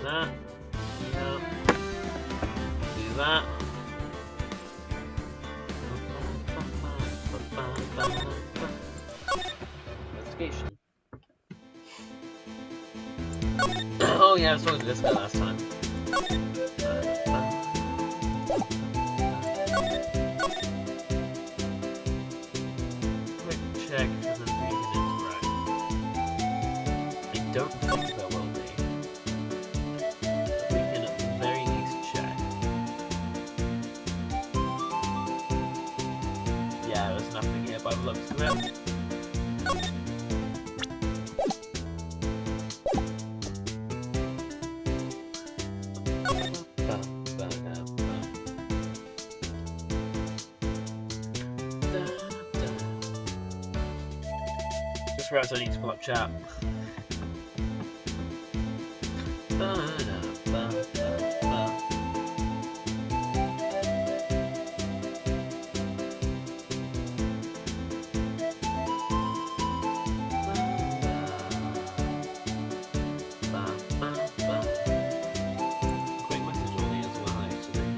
that. Yeah. Do that. Investigation. Oh yeah, I was talking to this guy last time. Quick check and then we can interact. I don't think there will be. But we can at the very least check. Yeah, there's nothing here by the looks of it. Just realised I need to pull up chat. Quick message only as well, actually.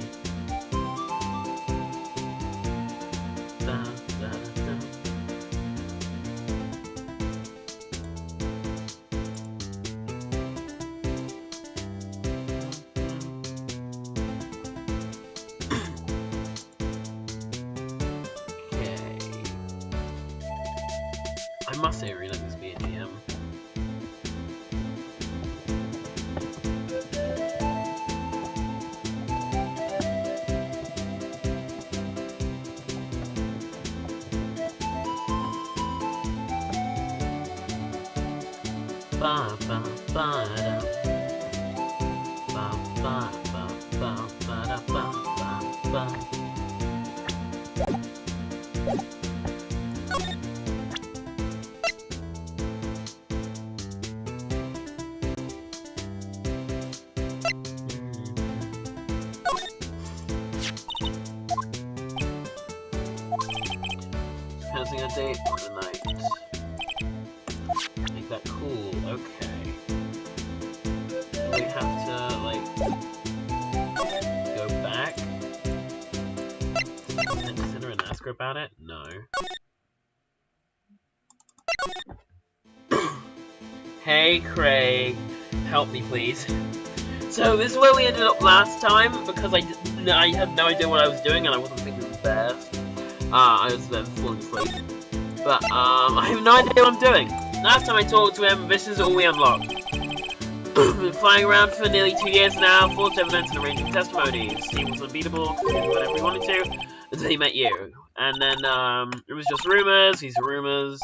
I must say, I really like this BGM. Ba ba ba da. Ba ba ba ba ba da ba ba ba. Passing a date for the night. Make that cool. Okay. Do we have to, like, go back and consider and ask her about it? No. Hey, Craig. Help me, please. So, this is where we ended up last time, because I had no idea what I was doing, and I wasn't thinking fast. I was then falling asleep. But, I have no idea what I'm doing. Last time I talked to him, this is all we unlocked. Been flying around for nearly 2 years now, forced evidence and arranging testimonies. He was unbeatable, could do whatever he wanted to, until he met you. And then, it was just rumors, these are rumors.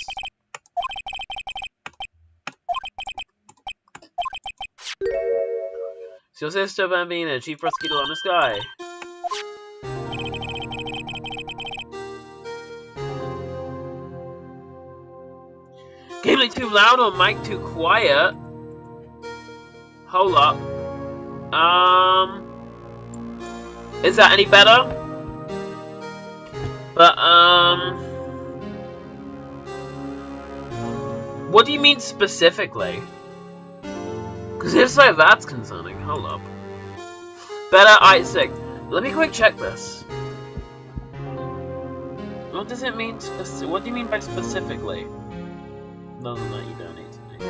It's your sister, Bambina, Chief Prosecutor on the Sky. Game too loud or mic too quiet? Hold up. Is that any better? But, what do you mean specifically? Because if so, that's concerning. Hold up. Better, Isaac. Let me quick check this. What does it mean what do you mean by specifically? Other than that, you don't need to know.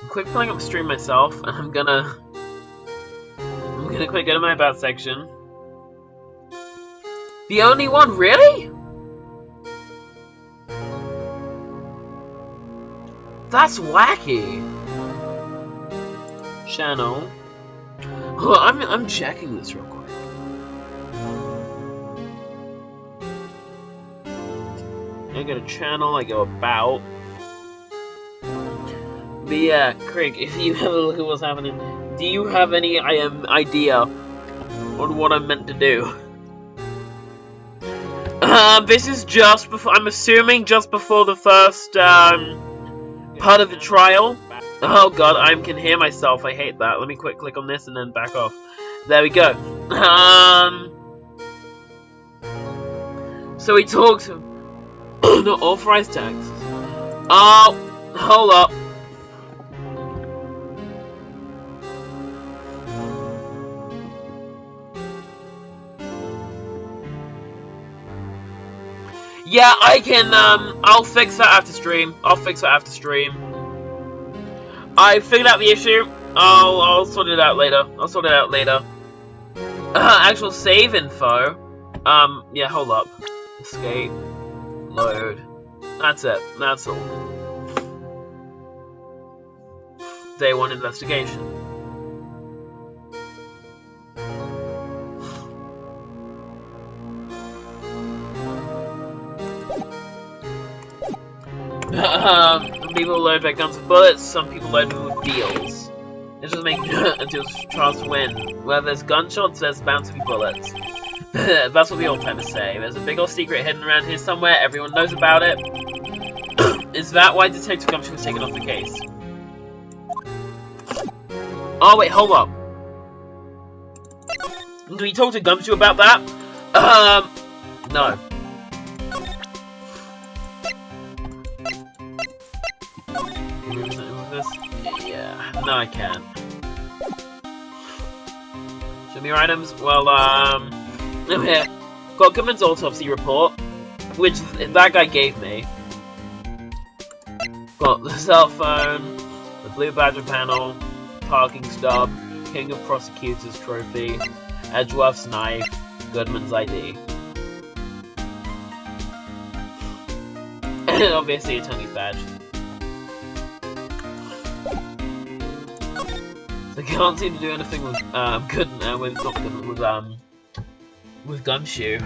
I'm quick pulling up stream myself, and I'm gonna quick go to my about section. The only one, really? That's wacky. Channel. Oh, I'm checking this real quick. I go to channel, I go about. But yeah, Craig, if you have a look at what's happening, do you have any idea on what I'm meant to do? This is just before, I'm assuming just before the first, part of the trial. Oh god, I can hear myself, I hate that. Let me quick click on this and then back off. There we go. So he talks... Not authorized text. Oh, hold up. Yeah, I can, I'll fix that after stream. I figured out the issue. I'll sort it out later. Actual save info. Yeah, hold up. Escape. Load. That's it. That's all. Day 1 investigation. People load their guns with bullets, some people load them with deals. It just makes until Charles win. Where there's gunshots, there's bound to be bullets. That's what the old timers say. There's a big old secret hidden around here somewhere, everyone knows about it. Is that why Detective Gumshoe was taken off the case? Oh wait, hold up. Do we talk to Gumshoe about that? No. Yeah, no I can't. Show me your items. Well, here. Got Goodman's autopsy report, which that guy gave me. Got the cell phone, the blue badger panel, parking stub, King of Prosecutors trophy, Edgeworth's knife, Goodman's ID. And obviously a Tony's badge. So I can't seem to do anything with with Gumshoe.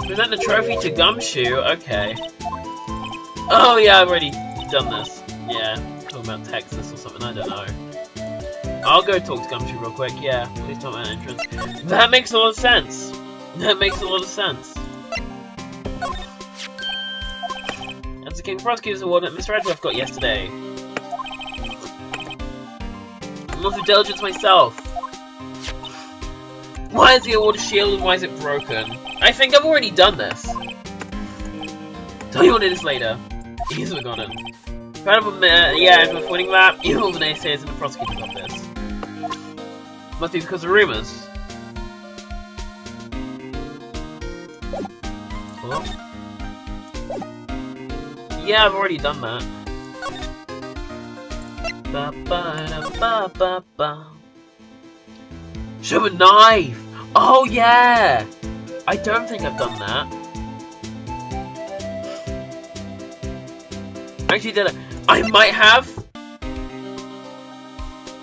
Present the trophy to Gumshoe. Okay. Oh yeah, I've already done this. Yeah, talking about Texas or something. I don't know. I'll go talk to Gumshoe real quick. Yeah, please talk about entrance. That makes a lot of sense. That's the King Prosecutor's Award that Mr. Edgeworth got yesterday. I'm not for diligence myself. Why is the award a shield and why is it broken? I think I've already done this. Tell you what it is later. He's forgotten. Yeah, if we're winning that, even all the naysayers in the prosecutor's office. Must be because of rumors. Hello? Yeah, I've already done that. Show a knife! Oh yeah! I don't think I've done that. Actually did it. I might have.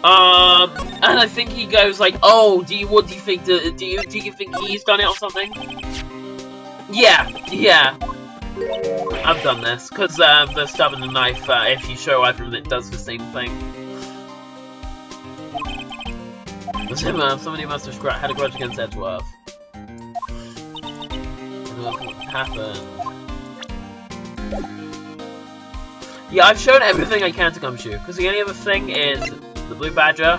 And I think he goes like, "Oh, what do you think? Do you think he's done it or something?" Yeah. I've done this because the stub and the knife. If you show either of them, it does the same thing. Somebody must have had a grudge against Edgeworth. What happened? Yeah, I've shown everything I can to Gumshoe, because the only other thing is the Blue Badger,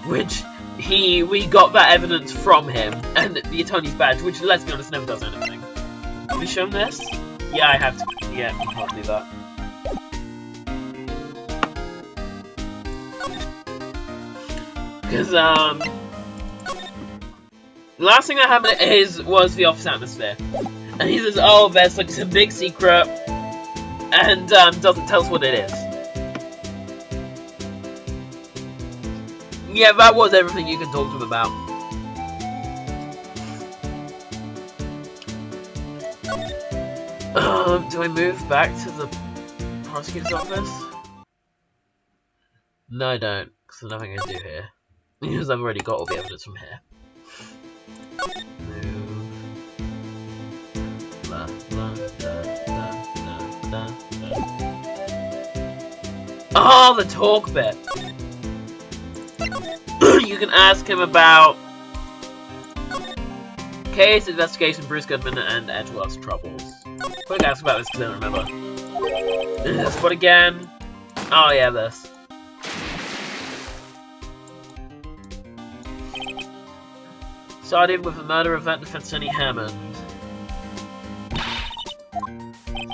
which we got that evidence from him, and the Tony's badge, which, let's be honest, never does anything. Have we shown this? Yeah, I have to. Yeah, we can't do that. Because, the last thing that happened was the office atmosphere. And he says, oh, there's like some big secret, and doesn't tell us what it is. Yeah, that was everything you can talk to him about. Do I move back to the prosecutor's office? No, I don't, because there's nothing I can do here. Because I've already got all the evidence from here. Move. Blah, blah, da, da, da, da. Oh, the talk bit! You can ask him about case, investigation, Bruce Goodman, and Edgeworth's troubles. Quick ask about this because I don't remember. This what again? Oh yeah, this. Started with a murder event defense Tony Hammond.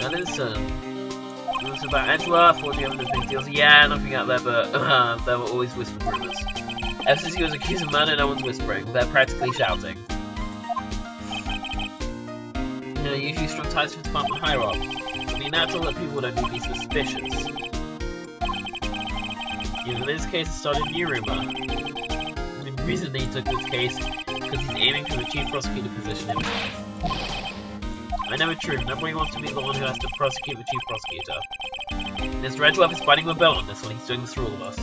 Edison. It was about Edgeworth, or do you have any big deals? Yeah, nothing out there, but there were always whispered rumours. Ever since he was accused of murder, no one's whispering. They're practically shouting. You know, usually strong ties to department higher-ups. It'd be natural that people would only be suspicious. In this case, it started a new rumour. I mean, recently he took this case because he's aiming for the chief prosecutor position himself. I know it's true, nobody wants to be the one who has to prosecute the chief prosecutor. Mr. Edgeworth is biting my belt on this one, he's doing this for all of us.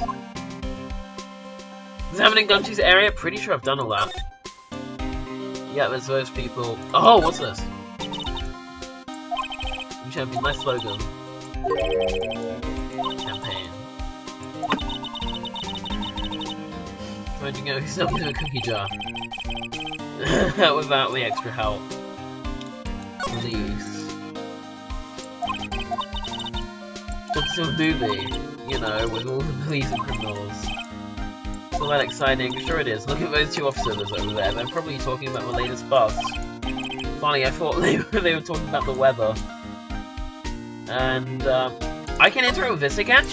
Examining Gumshoe's area? Pretty sure I've done all that. Yeah, there's those people. Oh, what's this? New champion, nice slogan. Campaign. Where'd you go? He's not in a cookie jar. Without the extra help. Release. It's a movie, you know, with all the police and criminals. It's all that exciting. Sure it is. Look at those two officers over there. They're probably talking about the latest bus. Funny, I thought they were talking about the weather. And, I can interact with this again?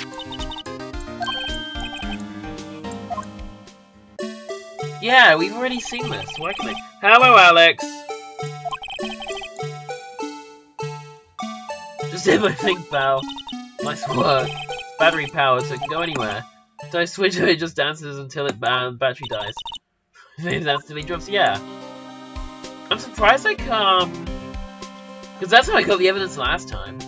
Yeah, we've already seen this. Why can I... Hello, Alex! Just did my thing, pal. Nice work. It's battery powered, so it can go anywhere. So I switch it, it just dances until it battery dies. If it dance till it drops, yeah. I'm surprised I because that's how I got the evidence last time.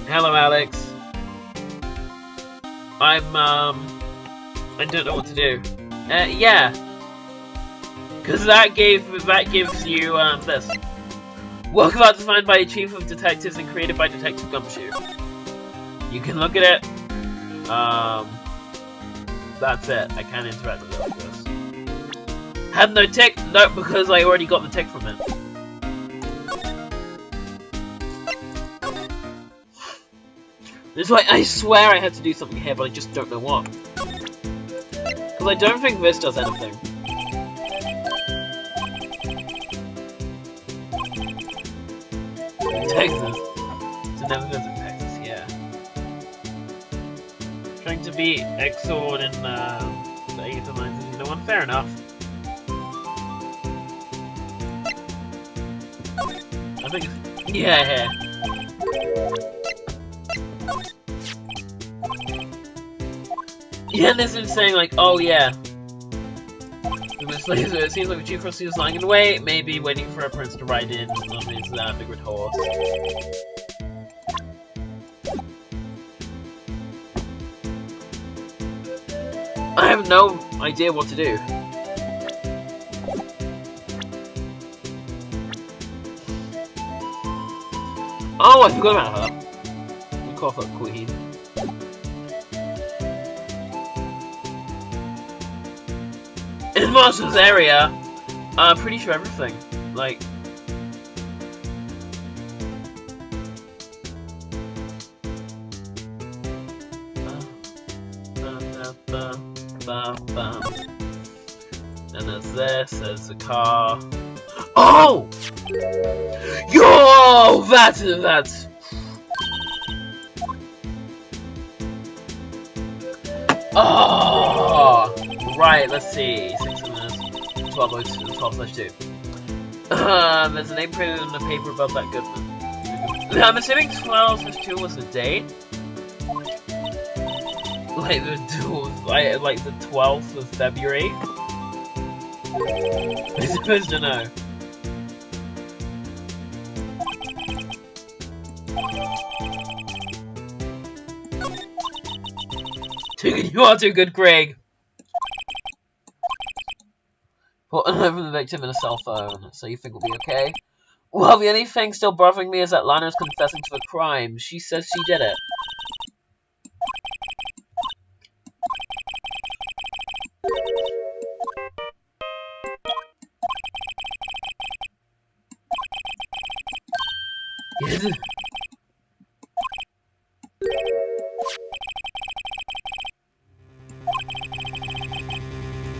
Hello, Alex. I don't know what to do. Yeah. Because that gives you, this. Work about designed by a chief of detectives and created by Detective Gumshoe. You can look at it. That's it. I can't interact with this. Had no tick? No, because I already got the tick from it. That's why I swear I had to do something here, but I just don't know what. Because I don't think this does anything. Texas. It's never goes in Texas, yeah. Trying to beat Exord in the 8th or 9th, you know one? Fair enough. I think it's... Yeah. Yeah, and this is saying like, oh yeah. It seems like the chief prosecutor is lying in wait, maybe waiting for a prince to ride in on his big red horse. I have no idea what to do. Oh, I forgot about her. We call her Queen. In Marshall's area, I'm pretty sure everything. Like, and there's this, there's the car. Oh! Yo! That's. Oh! Right, let's see. 6 minutes. 12/2. There's a name printed on the paper above that Goodman. I'm assuming 12/2 was the date. Like the 12th of February. I'm supposed to know. You are too good, Craig. Put a note from the victim in a cell phone, so you think we'll be okay? Well, the only thing still bothering me is that Lana's confessing to the crime. She says she did it.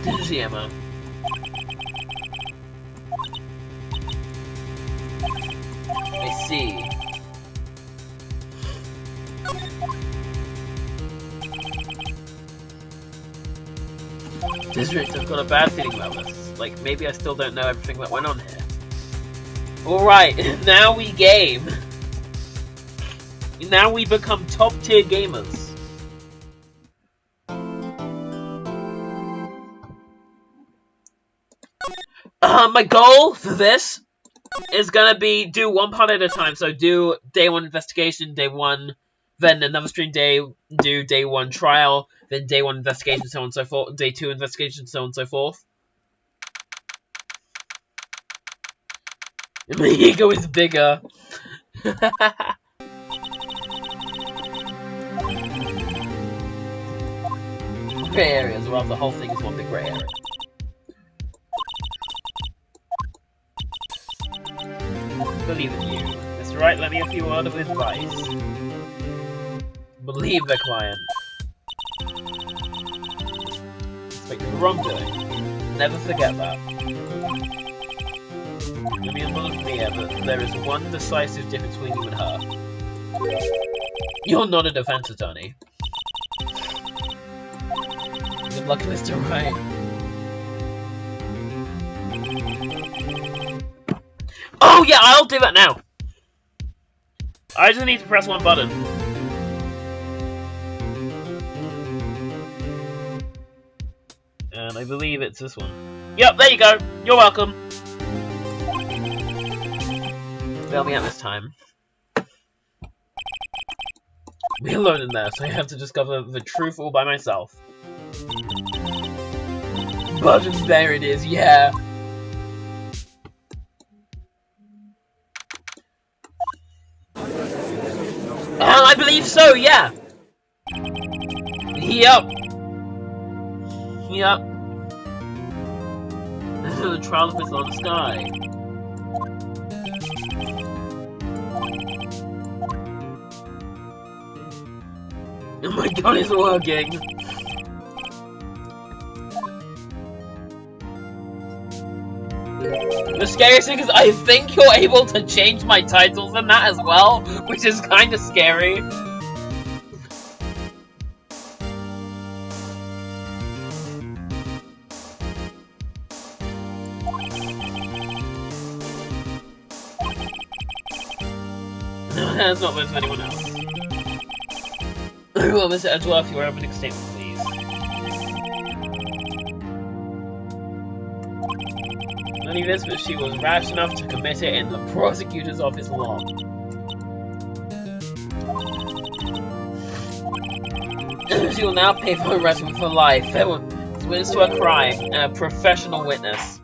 Didn't see Emma. I see. District, I've got a bad feeling about this. Like, maybe I still don't know everything that went on here. Alright, now we game. Now we become top tier gamers. My goal for this is gonna be do one part at a time. So do day 1 investigation, day 1, then another stream do day 1 trial, then day 1 investigation, so on and so forth, day 2 investigation, so on and so forth. My ego is bigger. Grey area as well, the whole thing is one big grey area. Believe in you. Mr. Wright, let me have a word of advice. Believe the client. Expect no wrongdoing. Never forget that. Let me unbelieve me, but there is one decisive difference between you and her. You're not a defense attorney. Good luck, Mr. Wright. Oh yeah, I'll do that now! I just need to press one button. And I believe it's this one. Yep, there you go! You're welcome! Bail me out this time. Be alone in there, so I have to discover the truth all by myself. But there it is, yeah! I believe so, yeah! Yep. Yep. This is the trial of Miss on the Sky. Oh my god, it's working! The scariest thing is I think you're able to change my titles in that as well, which is kind of scary. No, that's not meant to anyone else. Well, Mr. Edgeworth, your opening statement, please. Only this, but she was rash enough to commit it in the prosecutor's office log. She will now pay for arrestment for life. There was witness to a crime, and a professional witness.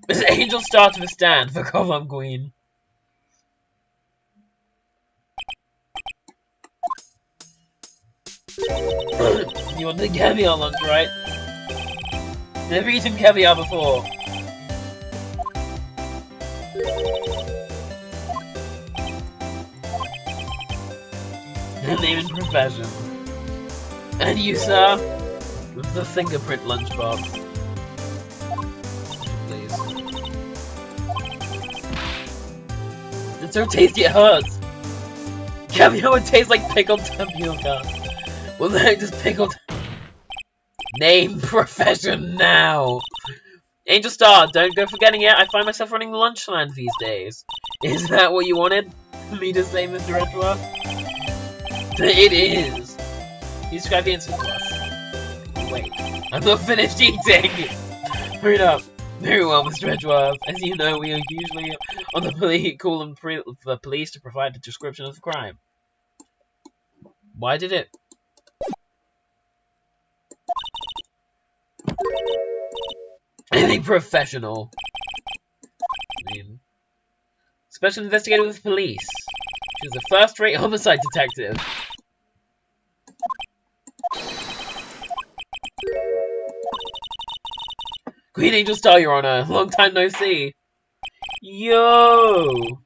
Miss Angel Star to the stand for Column Queen. You want the caviar lunch, right? Never eaten caviar before. Name and profession. And you, sir? With the fingerprint lunchbox. Please. It's so tasty it hurts. Caviar would taste like pickled tapioca. Well, then just pickled. Name, profession now. Angel Star, don't go forgetting it. I find myself running the lunchland these days. Is that what you wanted me to say, Mr. Edgeworth? It is. You describe the incident to us. Wait, I'm not finished eating. Hurry up. Very well, Mr. Edgeworth. As you know, we are usually on the police, call on the police to provide a description of the crime. Why did it? Anything professional. I mean, special investigator with police. She was a first-rate homicide detective. Queen Angel Star, Your Honor. Long time no see. Yo!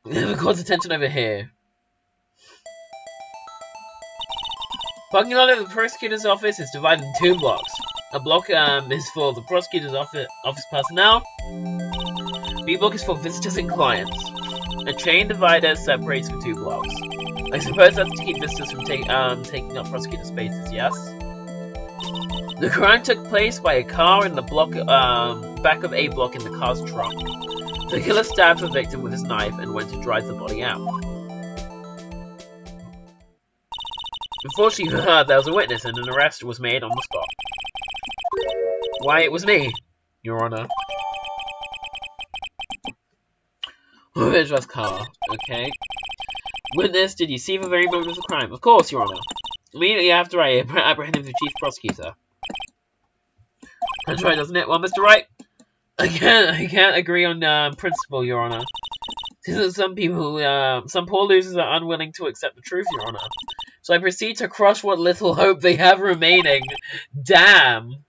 The court's attention over here. Parking lot of the prosecutor's office is divided in 2 blocks. A block is for the prosecutor's office personnel. B block is for visitors and clients. A chain divider separates the 2 blocks. I suppose that's to keep visitors from taking up prosecutor spaces, yes? The crime took place by a car in the back of A block in the car's trunk. The killer stabbed the victim with his knife and went to drive the body out. Unfortunately for her, there was a witness and an arrest was made on the spot. Why, it was me, Your Honor. Edgeworth car, okay. Witness, did you see the very moment of the crime? Of course, Your Honor. Immediately after I apprehended the chief prosecutor. That's right, doesn't it? Well, Mr. Wright, I can't agree on principle, Your Honor. Since some poor losers are unwilling to accept the truth, Your Honor. So I proceed to crush what little hope they have remaining. Damn.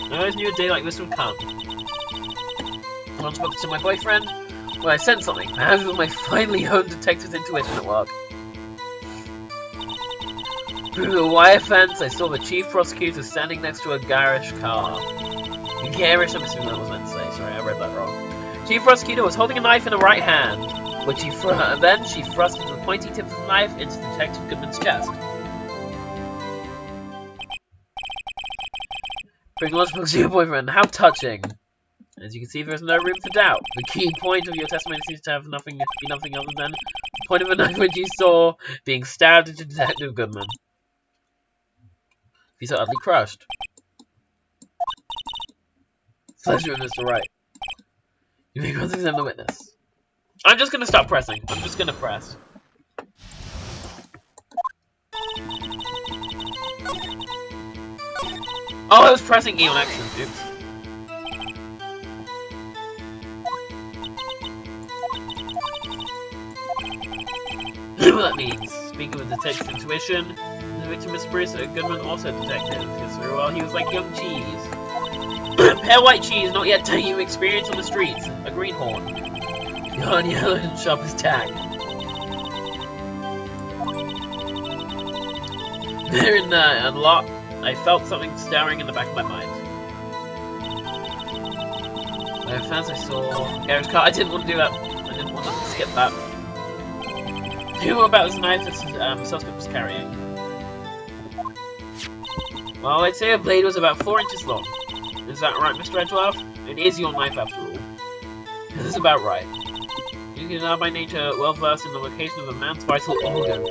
I always knew a day like this would come. Once spoke to my boyfriend, well, I sensed something. I have my finely honed detective's intuition at work. Through the wire fence, I saw the chief prosecutor standing next to a garish car. Garish, I'm assuming that was meant to say. Sorry, I read that wrong. Chief prosecutor was holding a knife in her right hand, which then she thrust into the pointy tip of the knife into Detective Goodman's chest. Bring lunchbox to your boyfriend. How touching! As you can see, there is no room for doubt. The key point of your testimony seems to have be nothing other than the point of a knife which you saw being stabbed into Detective Goodman. He's utterly crushed. Pleasure, Mr. Wright. You may cross-examine the witness. I'm just gonna stop pressing. I'm just gonna press. Oh, I was pressing E on accident. Oops. What that means. Speaking of detective intuition, the victim is Bruce Goodman, also a detective. Because for a while he was like young cheese. Pale white cheese, not yet taking experience on the streets. A greenhorn. Yarn yellow and sharp as tack. There in a lot, I felt something stirring in the back of my mind. By fans I saw Gary's car. I didn't want to do that. I didn't want to skip that. Do you know about this knife that the suspect was carrying? Well, I'd say a blade was about 4 inches long. Is that right, Mr. Edgeworth? It is your knife after all. This is about right. You are by nature well versed in the location of a man's vital organs.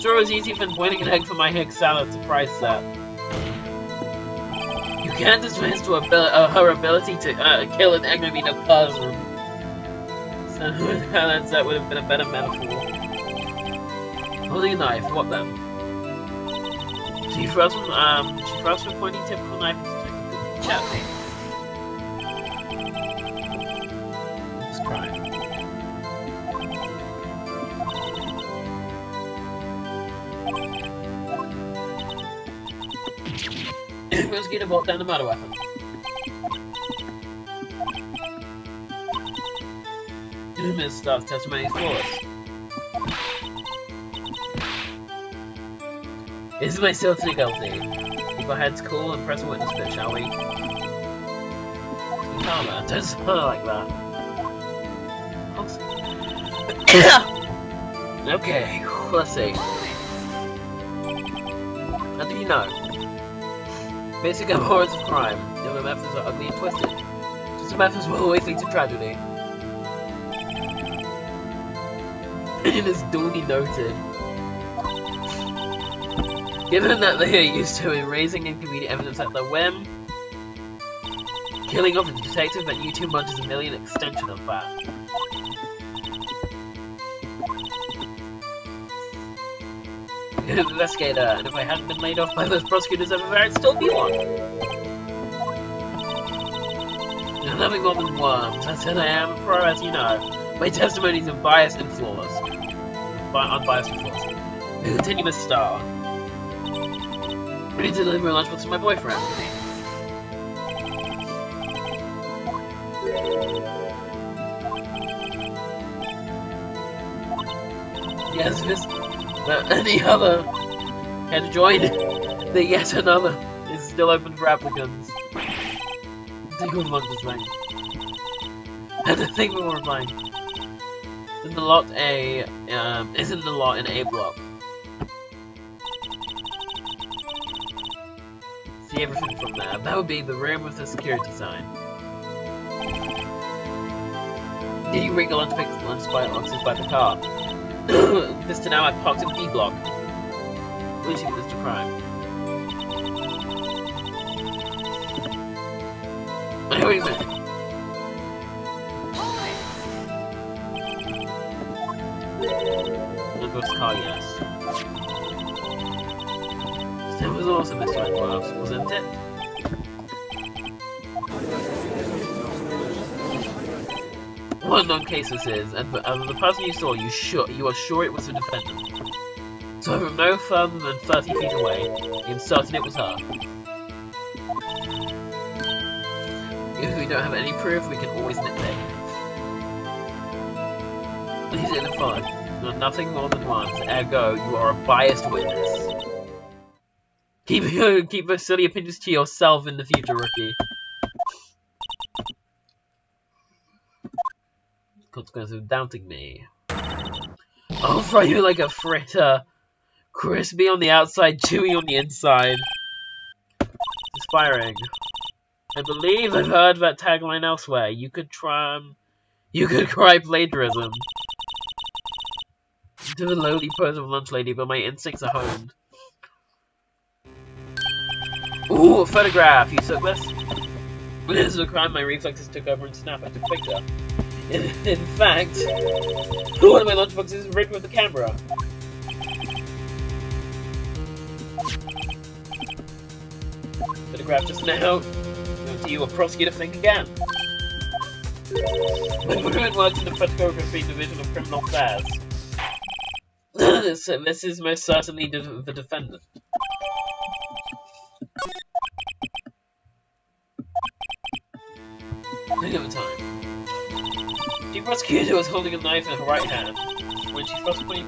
Sure, it was easy than boiling an egg for my egg salad surprise set. You can't dismiss to her ability to kill an egg, I mean a person. So that would have been a better metaphor. Holding a knife, what then? She thrust the pointy tip of the knife into the chest. This crime. Investigator brought down the murder weapon. Ms. Star's testimony is flawless. Is my still too guilty? Keep our heads cool and press a witness bit, shall we? Calmer, don't smile like that. Okay, let's see. How do you know? Basic abhorrence of crime. The other methods are ugly and twisted. Just the methods will always lead to tragedy. It is duly noted. Given that they are used to erasing inconvenient evidence at their whim, killing off a detective that you 2 months is a million extension of that. Investigator, and if I hadn't been laid off by those prosecutors over there, I'd still be one. There's nothing more than worms. I said I am a pro, as you know. My testimonies are biased and flawless. Unbiased and flawless. I continue Miss Star. I need to deliver a lunchbox to my boyfriend. Yes, Miss... any other Here to join. The yet another is still open for applicants. Take all the monsters thing. And I think we were fine. In the lot A, isn't the lot in A block. See everything from there. That would be the room with the security sign. Did you bring the lunch boxes by the car? This to now I parked in B block. Please shoot Mr. Crime. Wait a minute. Edgeworth's car, yes. That was also Mr. Edgeworth, wasn't it? What a known case this is, and the person you saw, you are sure it was the defendant. So from no further than 30 feet away, you're certain it was her. If we don't have any proof, we can always nitpick. Please identify. Nothing more than once, ergo, you are a biased witness. Keep those silly opinions to yourself in the future, rookie. Consequences of doubting me. I'll fry you like a fritter. Crispy on the outside, chewy on the inside. Inspiring. I believe I've heard that tagline elsewhere. You could cry plagiarism. To the lowly pose of a lunch lady, but my instincts are honed. Ooh, a photograph! You took this? This is a crime my reflexes took over and snapped. I took a picture. In fact, one of my lunchboxes is rigged with the camera. Photograph just now. Do you, a prosecutor, think again? My woman works in the photography division of criminal affairs. This is most certainly the defendant. Think of the time. The prosecutor was holding a knife in her right hand when she first pointed.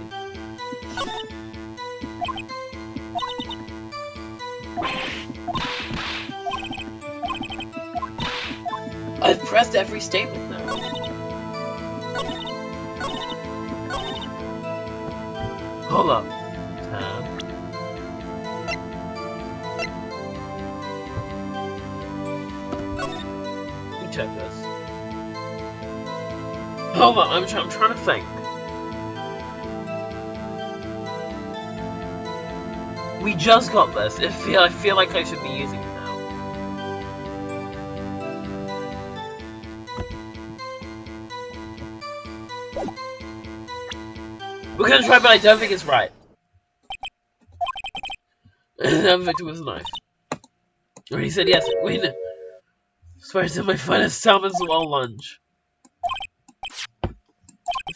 I've pressed every statement now. Hold up. Check this. Hold on, I'm trying to think. We just got this. I feel like I should be using it now. We're gonna try, but I don't think it's right. That victim was a knife. Or he said yes. Wait. Swear to my finest salmon swell lunch.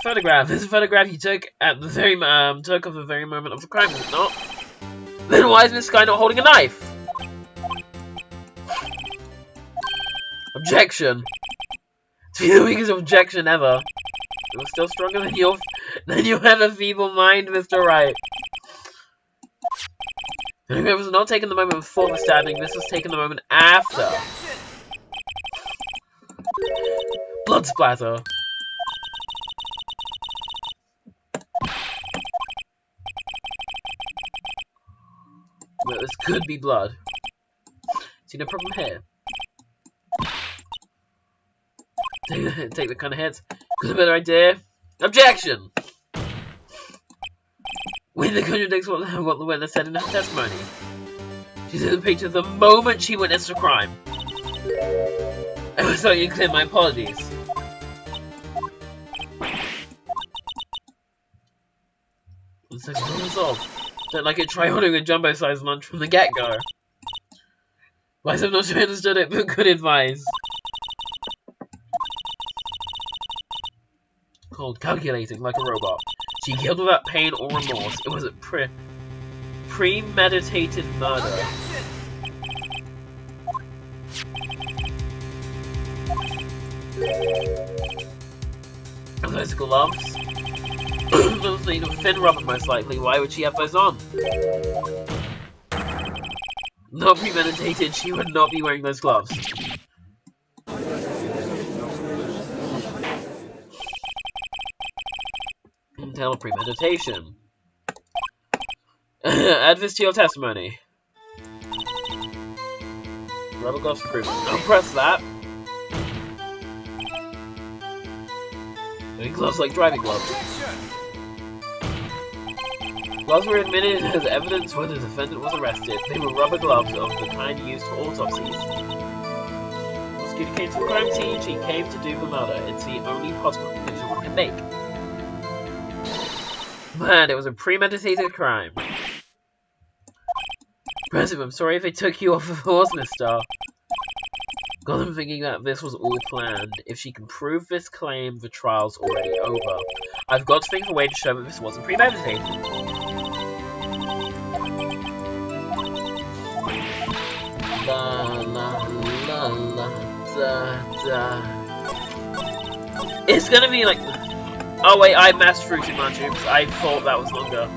Photograph. This is a photograph you took at the very took of the very moment of the crime, is it not? Then why is Miss Sky not holding a knife? Objection. To be the weakest objection ever. It was still stronger than you have a feeble mind, Mr. Wright. The photograph was not taken the moment before the stabbing. This was taken the moment after. Blood splatter. Well, this could be blood. See no problem here. Take the kind of hits. Got a better idea. Objection! When the contradicts what the witness said in her testimony. She took the picture the moment she witnessed a crime. I was sorry you clear my apologies. It's like no result. Don't like it, try ordering a jumbo-sized lunch from the get-go. Why have not understood it, but good advice. Cold, calculating, like a robot. She killed without pain or remorse. It was a premeditated murder. Are those gloves? Those need a thin rubber, most likely. Why would she have those on? Not premeditated, she would not be wearing those gloves. Tell premeditation. Add this to your testimony. Rubber gloves proven. I'll press that. Gloves like driving gloves. Gloves were admitted as evidence when the defendant was arrested. They were rubber gloves of the kind used for autopsies. The prosecutor came to the crime scene. She came to do the murder. It's the only possible conclusion one can make. Man, it was a premeditated crime. Impressive. I'm sorry if I took you off the horse, mister. Got them thinking that this was all planned. If she can prove this claim, the trial's already over. I've got to think of a way to show that this wasn't premeditated. La la la la da da. It's gonna be like. Oh wait, I massed through too much. Oops, I thought that was longer.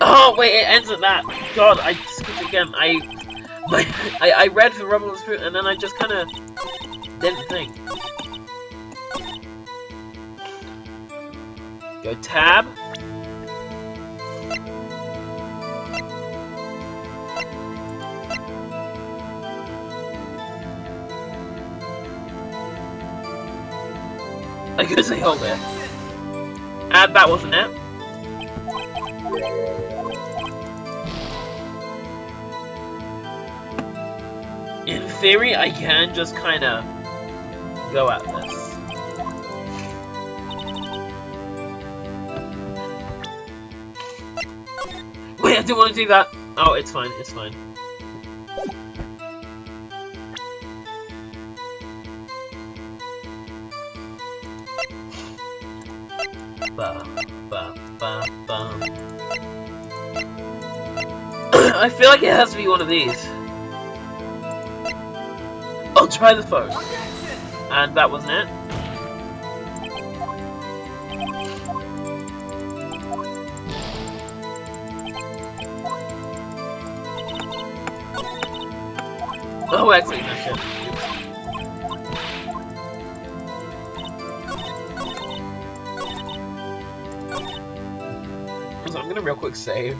Oh wait, it ends at that. God, I skipped again. I read the rubble and fruit, and then I just kind of didn't think. Go tab. I could say hold it. Add that wasn't it. In theory, I can just kind of go at this. Wait, I didn't want to do that. Oh, it's fine, it's fine. Ba, ba, ba, ba. I feel like it has to be one of these. I'll try the phone. And that wasn't it. Oh, actually, no shit. So I'm gonna real quick save.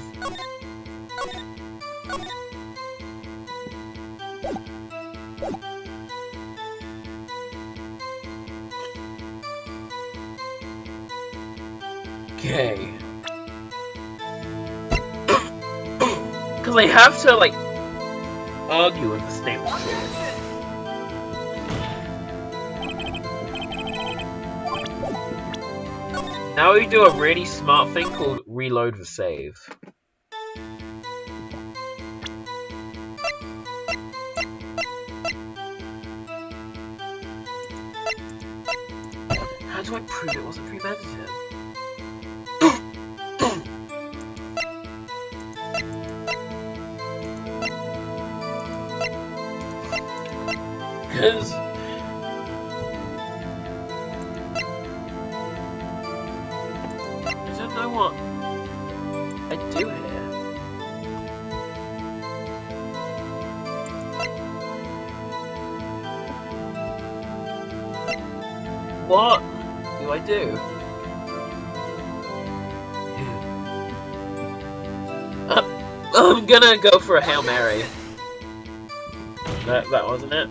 Okay. Because I have to, like, argue with the statement. Now we do a really smart thing called reload the save. How do I prove it wasn't premeditated? Because I don't know what I do here. What do I do? I'm gonna go for a Hail Mary. That wasn't it.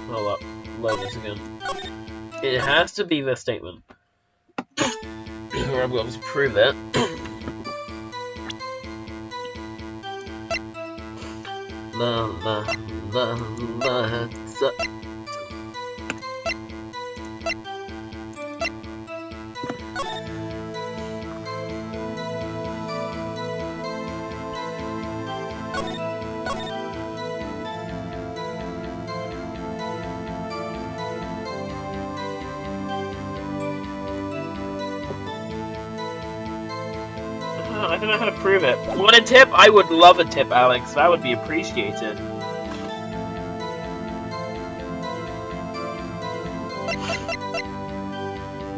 Hold up, load this again. It has to be this statement. Or I'm going to prove it. La la la la. I don't know how to prove it. Want a tip? I would love a tip, Alex. That would be appreciated.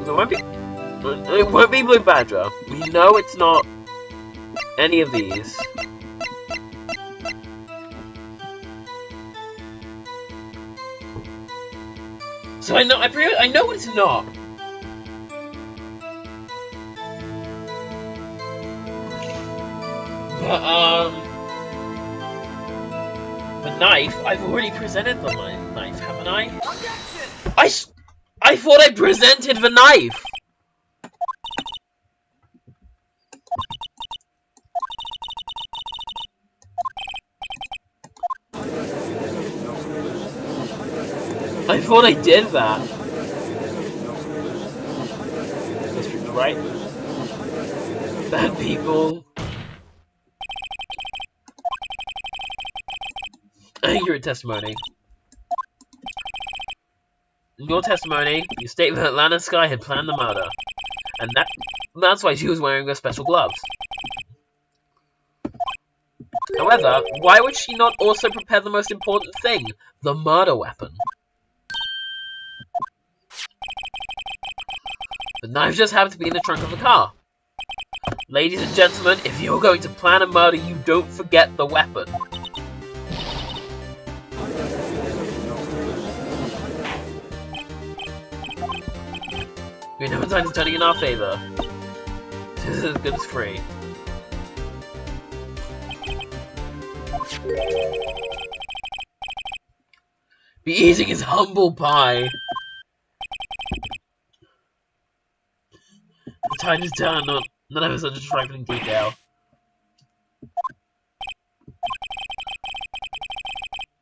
It won't be Blue Badger. We know it's not any of these. So I know it's not. But the knife. I've already presented the knife, haven't I? I thought I presented the knife. I thought I did that. District right. Bad people. Accurate testimony. In your testimony, you state that Atlanta Sky had planned the murder, and that's why she was wearing her special gloves. However, why would she not also prepare the most important thing, the murder weapon? The knife just happened to be in the trunk of the car. Ladies and gentlemen, if you're going to plan a murder, you don't forget the weapon. We know time is turning in our favor. This is as good as free. Be eating his humble pie. The tide is down, none of us such a trifling detail.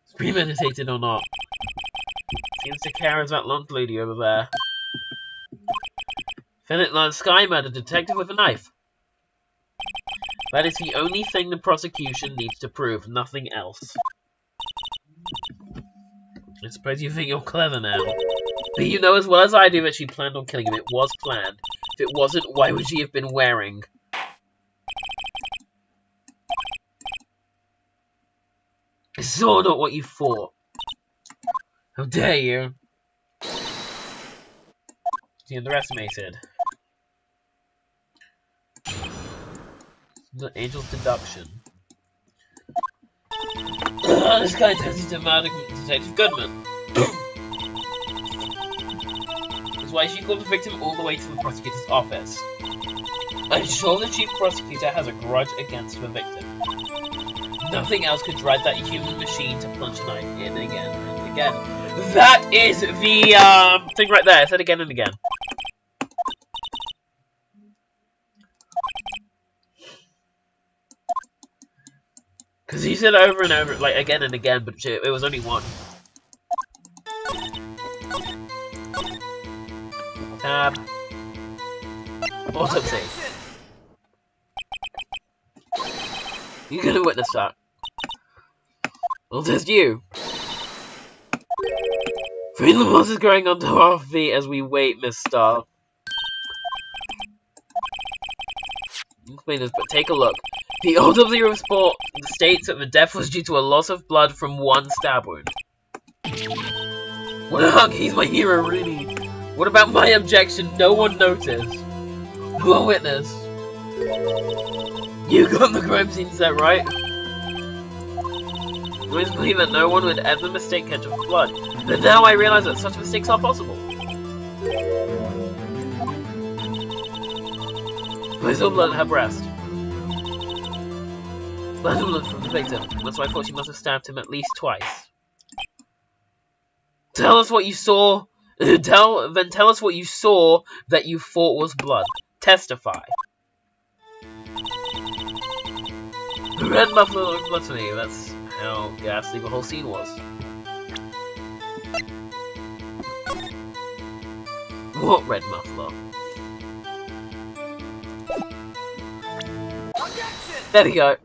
It's premeditated or not. Seems to care as that lump lady over there. Defendant Sky murdered a detective with a knife. That is the only thing the prosecution needs to prove, nothing else. I suppose you think you're clever now. But you know as well as I do that she planned on killing him. It was planned. If it wasn't, why would she have been wearing? It's so not what you thought. How dare you? You're underestimated. The angel's deduction. This guy turns into murder Detective Goodman. That's why she called the victim all the way to the prosecutor's office. I'm sure the chief prosecutor has a grudge against the victim. Nothing else could drive that human machine to plunge a knife in again and again. That is the thing right there. I said again and again. Because he said over and over, like again and again, but it was only one. Tab. Autopsy. You're gonna witness that. I'll test you. Feel the moss is growing onto our feet as we wait, Miss Star. Explain this, but take a look. The autopsy report states that the death was due to a loss of blood from one stab wound. What a hug, he's my hero, really. What about my objection? No one noticed. No witness. You got the crime scene set right. I always believe that no one would ever mistake ketchup for blood, but now I realize that such mistakes are possible. I saw blood at her breast. Blood from the victim. That's why I thought she must have stabbed him at least twice. Tell us what you saw. Then tell us what you saw that you thought was blood. Testify. The red muffler looked blood to me. That's how ghastly the whole scene was. What red muffler? There we go.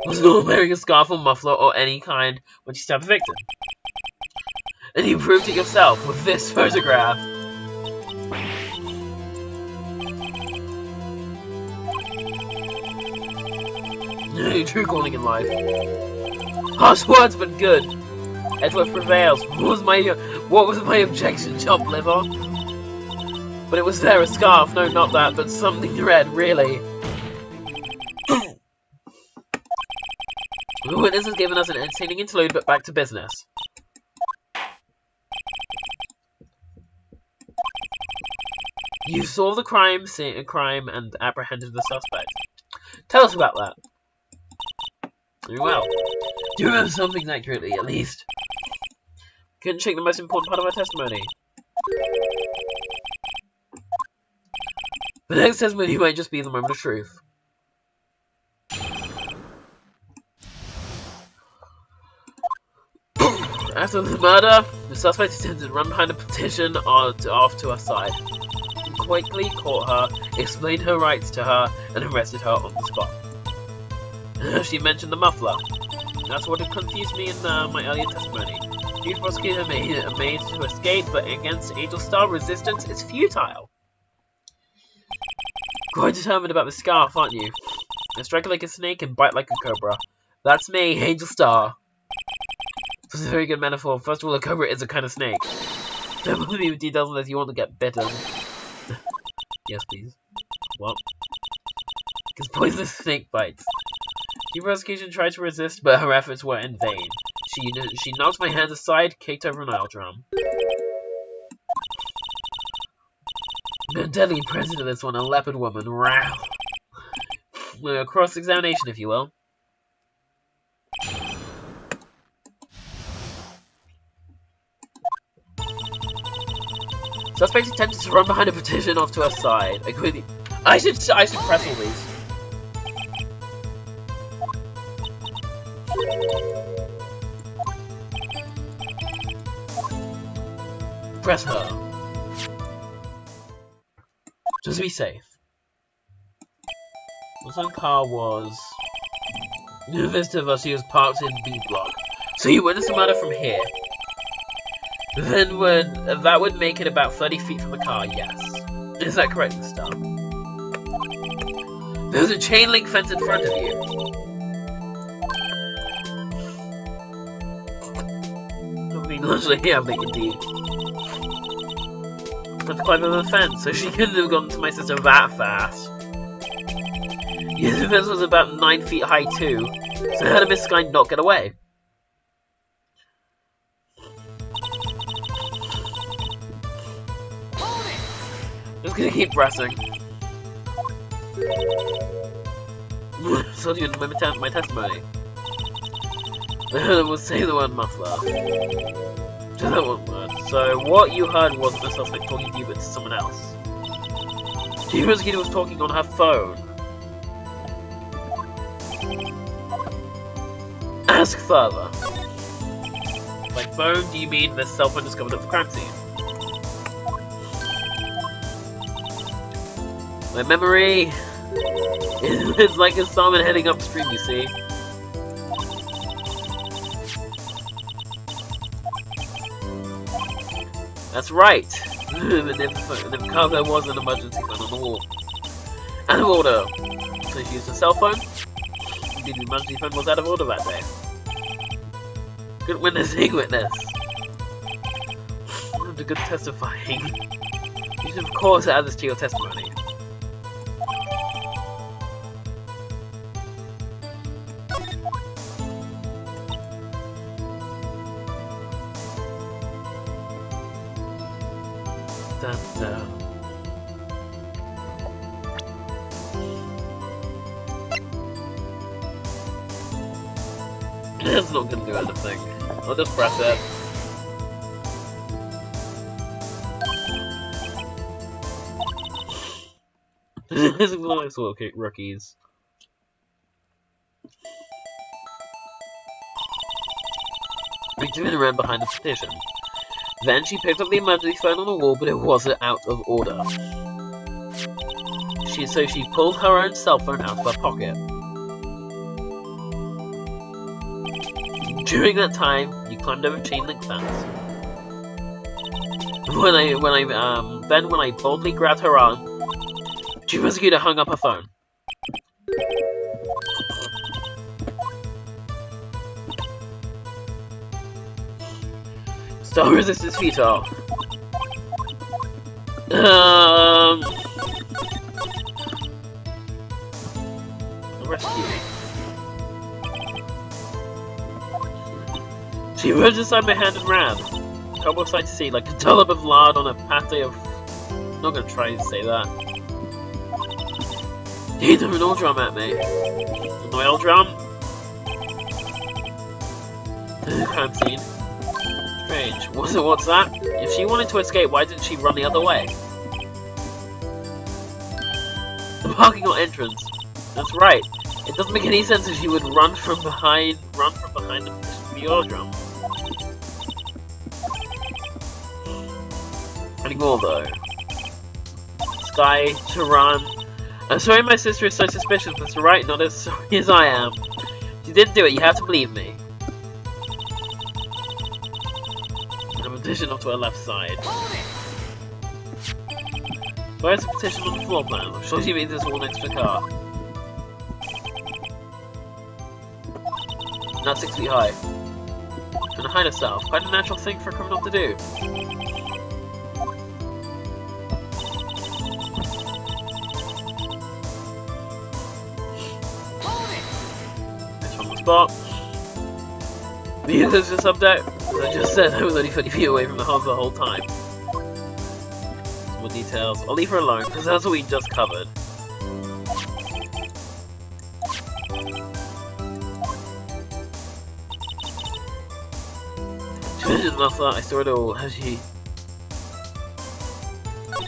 Was not wearing a scarf or muffler or any kind when she stabbed the victim. And you proved it yourself with this photograph. True calling in life. Harsh words, but good. Edgeworth prevails. What was my objection, chopped liver? But it was there, a scarf. No, not that, but something red, really. The witness has given us an entertaining interlude, but back to business. You saw the crime and apprehended the suspect. Tell us about that. Very well. Do you remember something accurately, at least? Couldn't shake the most important part of our testimony. The next testimony might just be the moment of truth. After the murder, the suspect attempted to run behind a petition off to her side. He quickly caught her, explained her rights to her, and arrested her on the spot. She mentioned the muffler. That's what had confused me in my earlier testimony. The prosecutor made to escape, but against Angel Star, resistance is futile. Quite determined about the scarf, aren't you? I strike like a snake and bite like a cobra. That's me, Angel Star. This is a very good metaphor. First of all, a cobra is a kind of snake. Don't believe me with details unless you want to get bitten. Yes, please. What? Because poisonous snake bites. The prosecution tried to resist, but her efforts were in vain. She knocked my hand aside, kicked over an oil drum. A deadly president, this one, a leopard woman. Wow. Cross-examination, if you will. Suspect attempted to run behind a petition off to her side. I should press all these. Press her. Just to be safe. The same car was... Vista of us, he was parked in B block. So you witnessed the murder from here. Then that would make it about 30 feet from the car, yes. Is that correct, Mr. There's a chain link fence in front of you. I mean, literally, yeah, indeed. Had to climb over the fence, so she couldn't have gotten to my sister that fast. Yeah, the fence was about 9 feet high too, so how did Miss Sky not get away? Just gonna keep pressing. So you my testimony. We'll say the word muffler. Just that one word. So what you heard wasn't the suspect talking to you, but to someone else. The prosecutor was talking on her phone. Ask further. By phone, do you mean the cell phone discovered at the crime scene? My memory is like a salmon heading upstream, you see. That's right. The car there was an emergency phone on the wall. Out of order. So she used a cell phone? Indeed, the emergency phone was out of order that day. Good witnessing, witness. The good testifying. You should of course add this to your testimony. It's not gonna do anything. I'll just press it. This is nice little rookies. Reaching around behind the petition. Then she picked up the emergency phone on the wall, but it wasn't out of order. So she pulled her own cell phone out of her pocket. During that time, you climbed over chain link fence. when I boldly grabbed her arm, the prosecutor hung up her phone. Star resistance futile. Rescue. She emerged inside my hand and ran. Terrible sight to see, like a dollop of lard on a pate of... I'm not gonna try to say that. He threw an oil drum at me. An oil drum? Crime scene. Strange. What's that? If she wanted to escape, why didn't she run the other way? The parking lot entrance. That's right. It doesn't make any sense if she would run from behind the oil drum. Anymore though. Sky to run. I'm sorry my sister is so suspicious, that's right, not as sorry as I am. She didn't do it, you have to believe me. I'm a petition off to her left side. Where's the petition on the floor plan? I'm sure she means this wall next to the car. Not 6 feet high. Trying to hide herself. Quite a natural thing for a criminal to do. Spot. Because it's just subject. As I just said, I was only 30 feet away from the hub the whole time. Some more details. I'll leave her alone, because that's what we just covered. She mentioned muffler, I saw it all. Has she?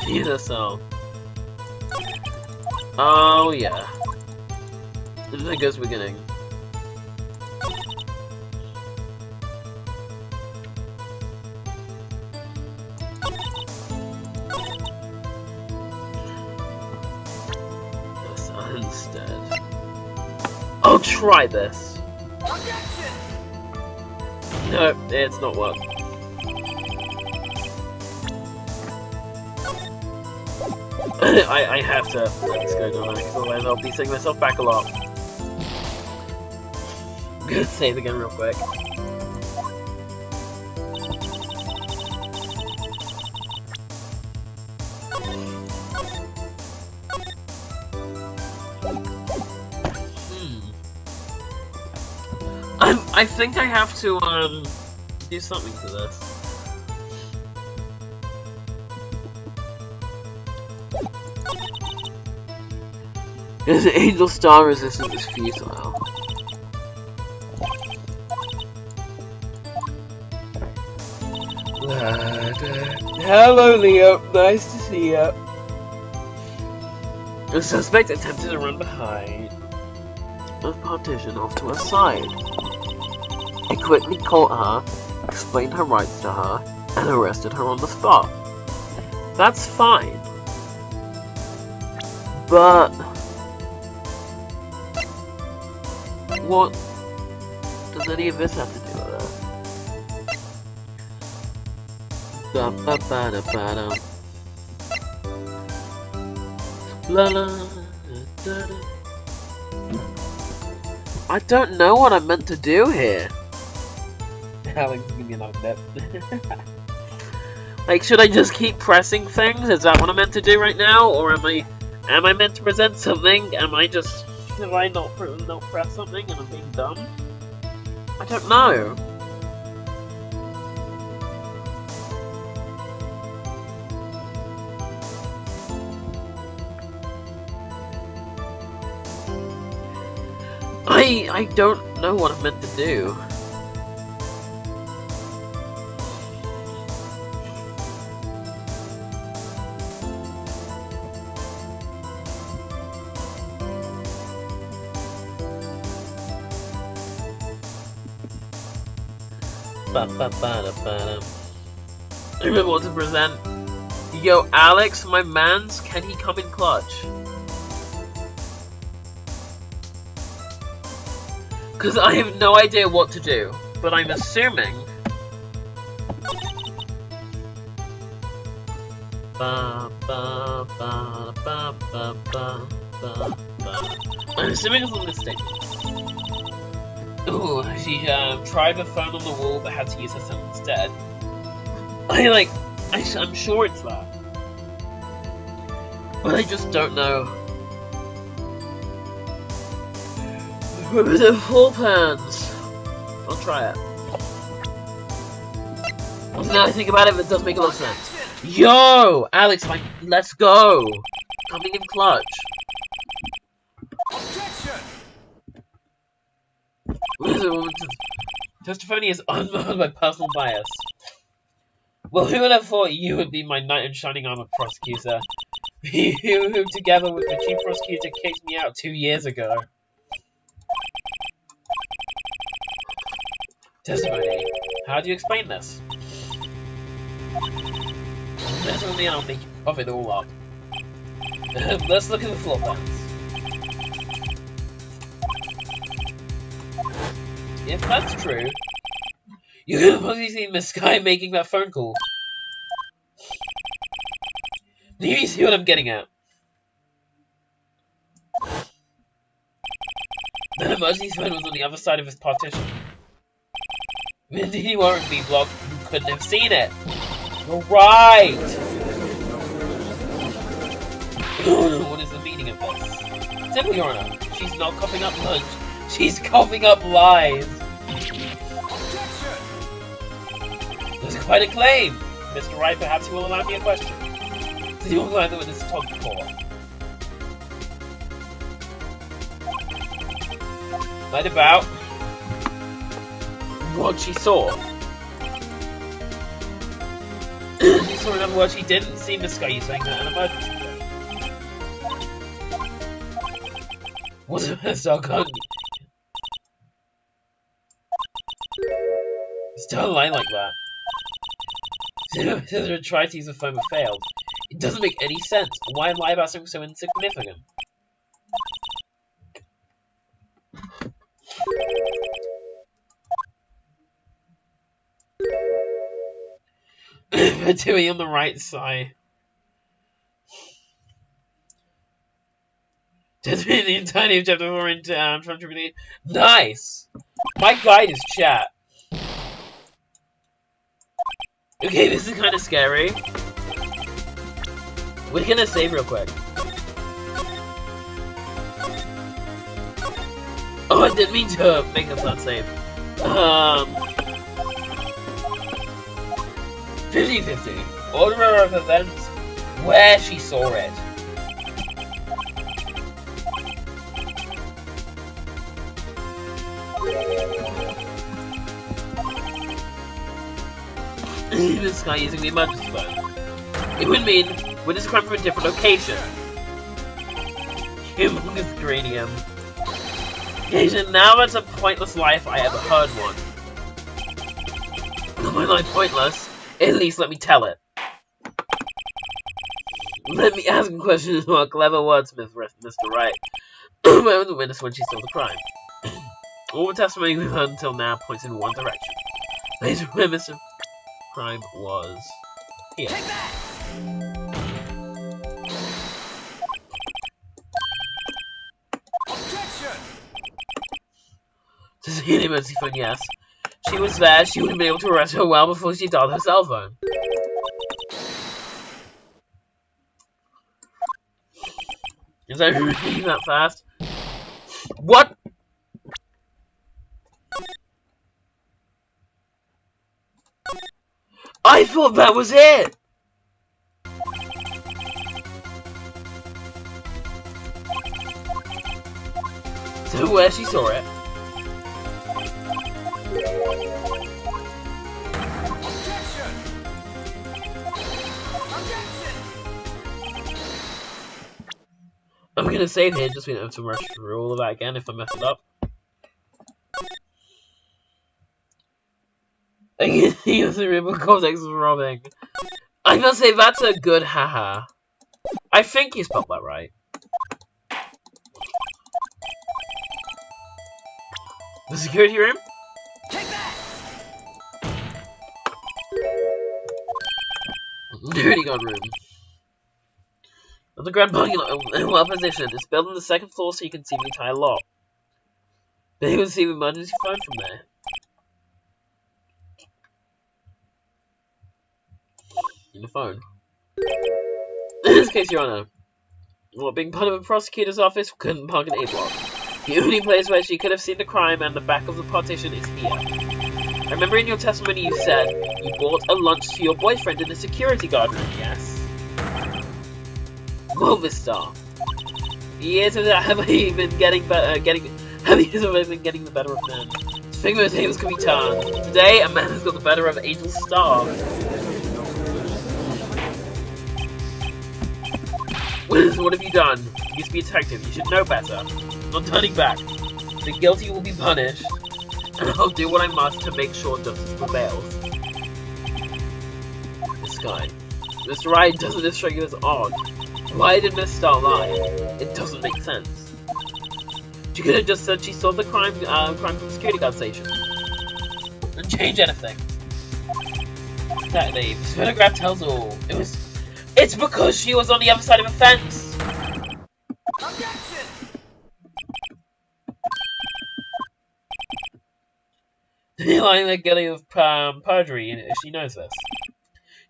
She is herself. Oh yeah. This is a good beginning. I'll try this. No, it's not working. I have to let this go down, because otherwise I'll be setting myself back a lot. I'm gonna save again real quick. I think I have to, do something to this. Because Angel Star resistance is futile. Hello, Leo. Nice to see you. The suspect attempted to run behind the partition off to her side. I quickly caught her, explained her rights to her, and arrested her on the spot. That's fine. But... what does any of this have to do with it? Ba-ba-ba-da-ba-da. La-la-da-da. I don't know what I'm meant to do here. Alex, give me another nip. Like, should I just keep pressing things? Is that what I'm meant to do right now, or am I meant to present something? Am I just should I not press something and I'm being dumb? I don't know. I don't know what I'm meant to do. I remember what to present. Yo, Alex, my mans, can he come in clutch? Because I have no idea what to do, but I'm assuming... I'm assuming it's a mistake. Ooh, she tried the phone on the wall but had to use her phone instead. I'm sure it's that. But I just don't know. The full pans. I'll try it. Now I think about it, it does make a lot of sense. Yo! Alex, like, let's go! Coming in clutch. Testafoni is unmarred by personal bias. Well, who would have thought you would be my knight in shining armor prosecutor? You who, together with the chief prosecutor, kicked me out 2 years ago. Testimony. How do you explain this? Definitely, I'll make you cough it all up. Let's look at the floor plans. If that's true, you could have possibly seen Miss Sky making that phone call. Do you see what I'm getting at? That emergency phone was on the other side of his partition. If he weren't being blocked, you couldn't have seen it. You're right! What is the meaning of this? Simply, Your Honor, she's not coughing up lunch. She's coughing up lies. There's quite a claim. Mr. Wright, perhaps you will allow me a question. Did you allow the witness to talk before? Lied about what she saw. She saw, in other words, she didn't see Miss Sky using an emergency phone. Was it a dog gun? Still a lie like that. Since I tried to use the phone but failed. It doesn't make any sense. Why lie about something so insignificant? Dewey on the right side. Just been the entirety of chapter 4 into nice! My guide is chat. Okay, this is kind of scary. We're gonna save real quick. Oh, I didn't mean to make us not save. 50-50. Order of events where she saw it. This guy using the emergency phone. It would mean witness crime from a different location. Humongous cranium. Asian, now that's a pointless lie if I ever heard one. Not my lie pointless. At least let me tell it. Let me ask a question as well. Clever wordsmith, Mr. Wright. Where was the witness when she saw the crime? All the testimony we've heard until now points in one direction. Later, where Mr. Crime was here. Take that! Objection! To see an emergency phone, yes. She was there, she would have been able to arrest her well before she dialed her cell phone. Is that really that fast? What? I thought that was it! So where she saw it? I'm gonna save here just so we don't have to rush through all of that again if I mess it up. I can see the ribbon cortex is robbing. I'm gonna say that's a good haha. I think you spelled that right. The security room? Take that! Dirty gun room. Underground parking lot well positioned. It's built on the second floor so you can see the entire lot. Then you can see the emergency phone from there. In the phone. In this case, Your Honor, well, being part of a prosecutor's office, couldn't park in A block. The only place where she could have seen the crime and the back of the partition is here. I remember in your testimony you said you bought a lunch to your boyfriend in the security guard room, yes? Well, Miss Star, years of that have I been getting the better of men. To think the tables can be turned. Today, a man has got the better of Angel Star. What have you done? You used to be a detective. You should know better. Not turning back. The guilty will be punished, and I'll do what I must to make sure justice prevails. This guy. Mr. Wright, doesn't this strike you as odd? Why did Miss Star lie? It doesn't make sense. She could have just said she saw the crime from the security guard station. And change anything. Exactly. This photograph tells all. It's because she was on the other side of a fence! Objection! Lying there guilty of perjury if she knows this.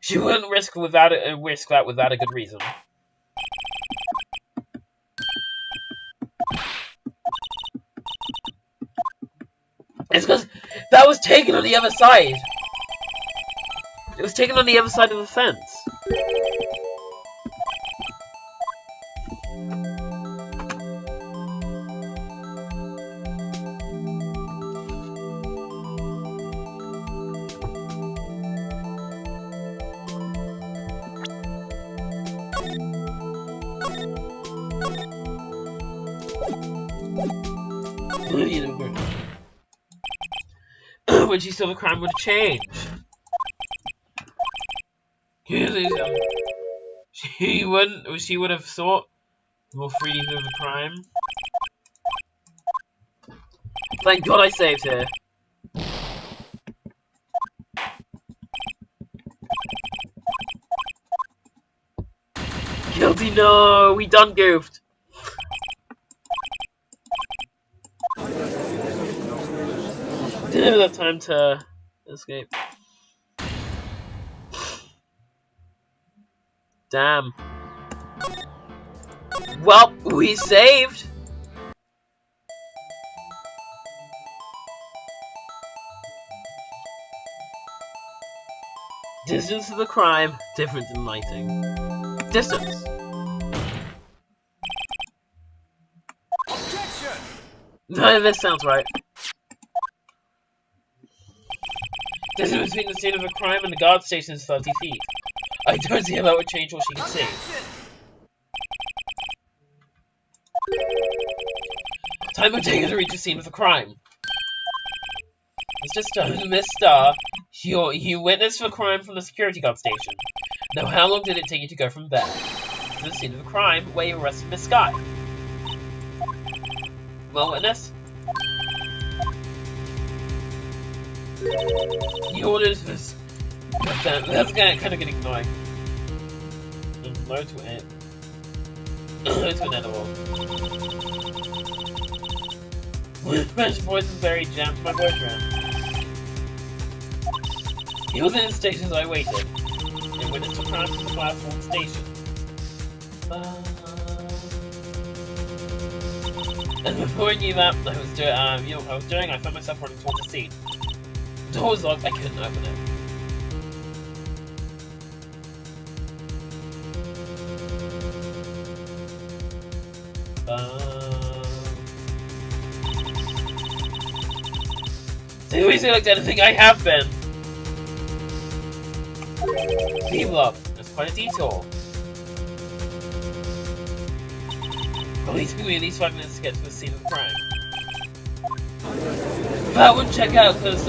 She wouldn't risk that without a good reason. It's because that was taken on the other side! It was taken on the other side of the fence. When she saw the crime would change. She would have thought more freely through the crime. Thank God I saved her. Guilty, no! We done goofed! Didn't have enough time to escape. Damn. Well, we saved! Distance to the crime, difference in lighting. Distance. Objection! No, this sounds right. Distance between the scene of a crime and the guard station is 30 feet. I don't see how that would change what she can see. Time would take her to reach the scene of the crime. Miss Star, you witnessed the crime from the security guard station. Now, how long did it take you to go from there to the scene of the crime where you arrested Miss Sky? Well, witness? You ordered this. That's kind of getting annoying. Low to it. Low to another one. French voice is very jammed to my boyfriend. He was in the station as I waited. And witnessed the crime from the platform station. And before I knew that, I was doing, I found myself running towards the scene. The door was locked, I couldn't open it. They always say like anything I have been. Leave up. That's quite a detour. Probably took me at least 5 minutes to get to the scene of the crime. But I wouldn't check out because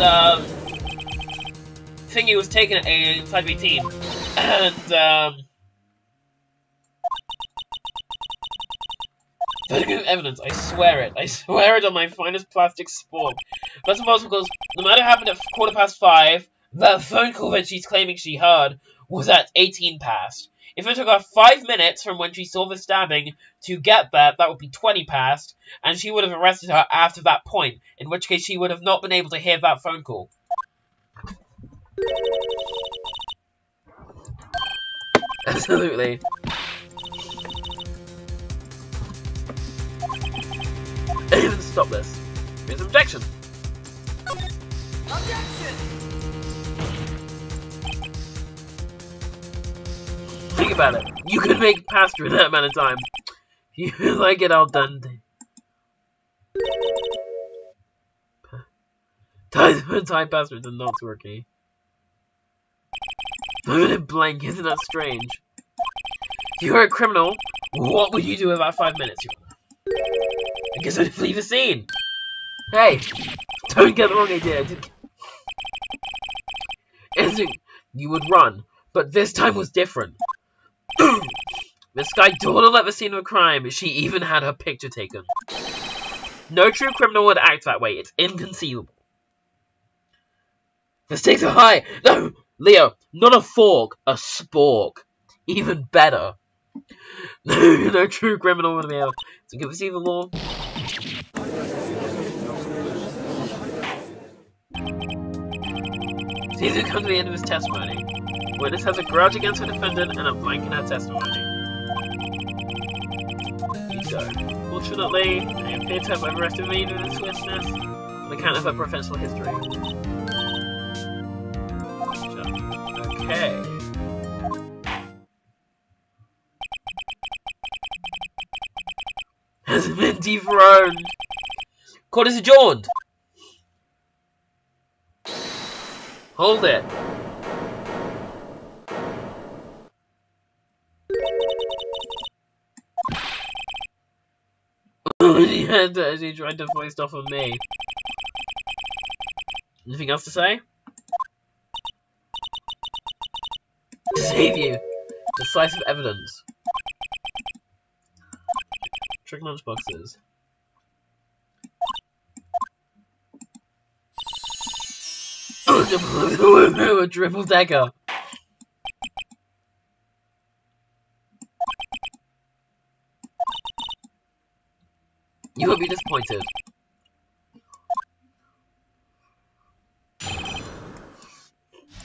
thingy was taken at inside 18, and photographic evidence. I swear it. I swear it on my finest plastic sport. That's impossible because no matter what happened at 5:15, that phone call that she's claiming she heard was at 18 past. If it took her 5 minutes from when she saw the stabbing to get there, that would be 20 past, and she would have arrested her after that point, in which case she would have not been able to hear that phone call. Absolutely. Even stop this. Here's an objection. Objection! Think about it. You could make pasta in that amount of time. You like it all done. Time passwords are not working. I'm in blank, isn't that strange? If you were a criminal, what would you do in about 5 minutes? I guess I'd leave the scene. Hey, don't get the wrong idea. You would run, but this time was different. This guy dawdled at the scene of a crime. She even had her picture taken. No true criminal would act that way. It's inconceivable. The stakes are high. No, Leo, not a fork, a spork. Even better. No true criminal would be able to give us the law. Caesar comes to the end of his testimony. Witness has a grudge against the defendant and a blank in her testimony. Fortunately, they appear to have overestimated this witness on account of her professional history. Okay. Has been dethroned. Court is adjourned. Hold it. He tried to voice off of me. Anything else to say? To save you. Decisive evidence. Trick lunchboxes. A triple decker. You will be disappointed.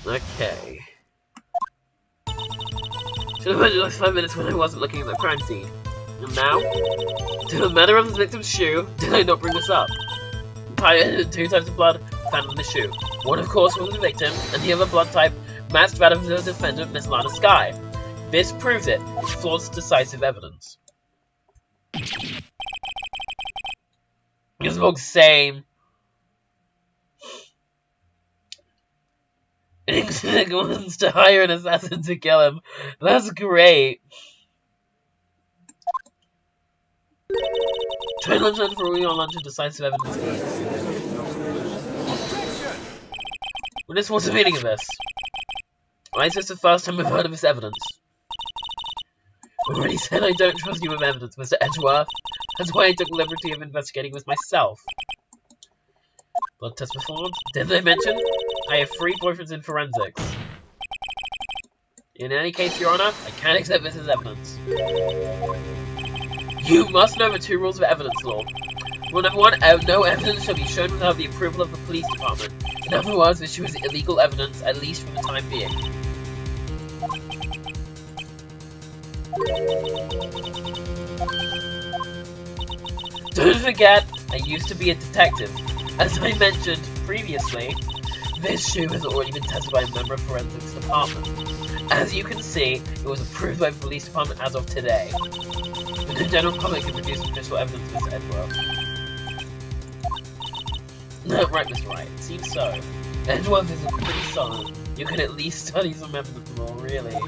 Okay. Should have waited like 5 minutes when I wasn't looking at the crime scene. And now, to the matter of the victim's shoe, did I not bring this up? 2 types of blood found in the shoe. One, of course, was the victim, and the other blood type matched that of the defendant, Miss Lana Skye. This proves it. It's flawless, decisive evidence. This looks same. Ixnay wants to hire an assassin to kill him. That's great. Try lunch on for your lunch and decisive evidence needs. Witness, what's the meaning of this? Why is this the first time I've heard of this evidence? Already said I don't trust you with evidence, Mr. Edgeworth. That's why I took the liberty of investigating with myself. Blood test performed. Didn't I mention? I have 3 boyfriends in forensics. In any case, Your Honor, I can't accept this as evidence. You must know the 2 rules of evidence law. Rule number 1, no evidence shall be shown without the approval of the police department. In other words, this is illegal evidence, at least for the time being. Don't forget, I used to be a detective. As I mentioned previously, this shoe has already been tested by a member of forensics department. As you can see, it was approved by the police department as of today. But the general public can produce official evidence, Mr. Edgeworth. Right, Mr. Wright, it seems so. Edgeworth is a pretty solid. You can at least study some evidence law, really.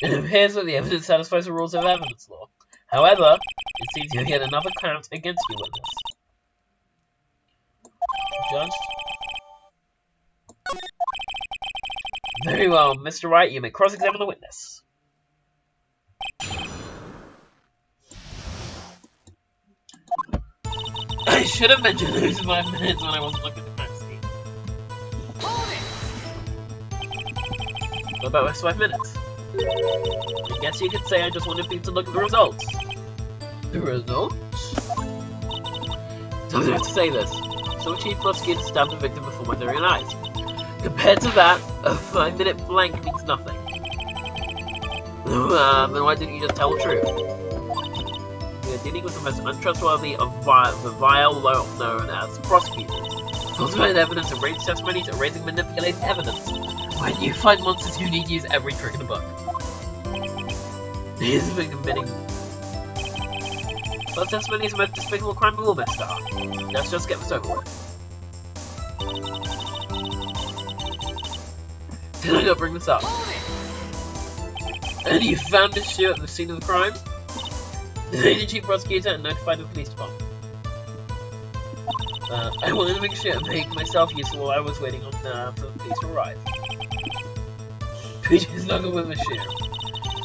It appears that the evidence satisfies the rules of evidence law. However, it seems you get another count against you, witness. Judged? Very well, Mr. Wright, you may cross-examine the witness. I should have mentioned those 5 minutes when I wasn't looking at the crime scene. About last 5 minutes. I guess you could say I just wanted people to look at the results. The results? Doesn't have to say this. So Chief Prosecutor stabbed the victim before my very eyes. Compared to that, a 5-minute blank means nothing. Then why didn't you just tell the truth? We are dealing with the most untrustworthy of the vile lot known as prosecutors. Falsified evidence, erased testimonies, erasing manipulated evidence. When you find monsters, you need to use every trick in the book. Here's the thing committing. False testimony is the most despicable crime of all, Miss Star. Let's just get this over with. Did I not bring this up? And you found this shoe at the scene of the crime? The Chief Prosecutor and notified the police department. I wanted to make sure and make myself useful while I was waiting on for the police to arrive. Peach is not with the shoe.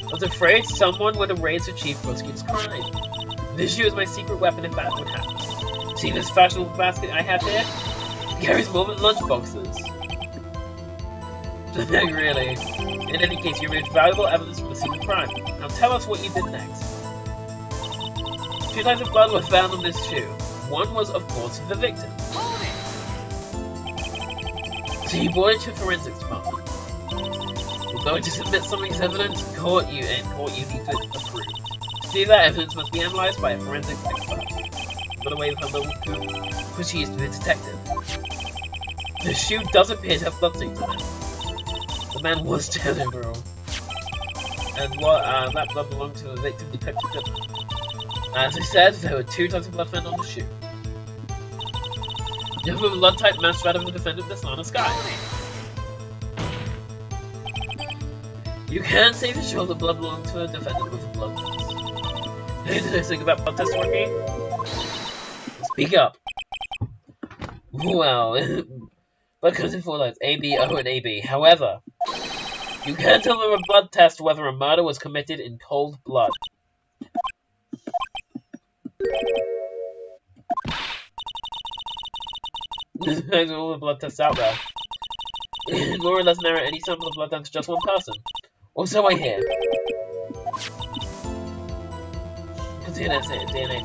I was afraid someone would erase the Chief Prosecutor's crime. This shoe is my secret weapon if that would happen. See this fashionable basket I have here? It carries more than lunch boxes. Really. In any case, you removed valuable evidence from the scene of the crime. Now tell us what you did next. 2 types of blood were found on this shoe. One was, of course, the victim. So you brought it to the forensics department. We're going to submit some of these evidence to court you need to approve. To do that, evidence must be analysed by a forensics expert. Got away with her little coup, because she used to be a detective. The shoe does appear to have bloodstains on it. The man was dead overall. And that blood belonged to the victim, Detective Goodman. As I said, there were 2 types of blood found on the shoe. The other blood type matched that of the defendant, Mislana Sky. You can say for sure the blood belonged to the defendant with a blood test. Anything about blood tests working? Speak up. Well, blood comes in 4 lines: A, B, O, and AB. However, you can tell them a blood test whether a murder was committed in cold blood. There's all the blood tests out there. More or less narrow any sample of blood down to just 1 person. Or so I hear. DNA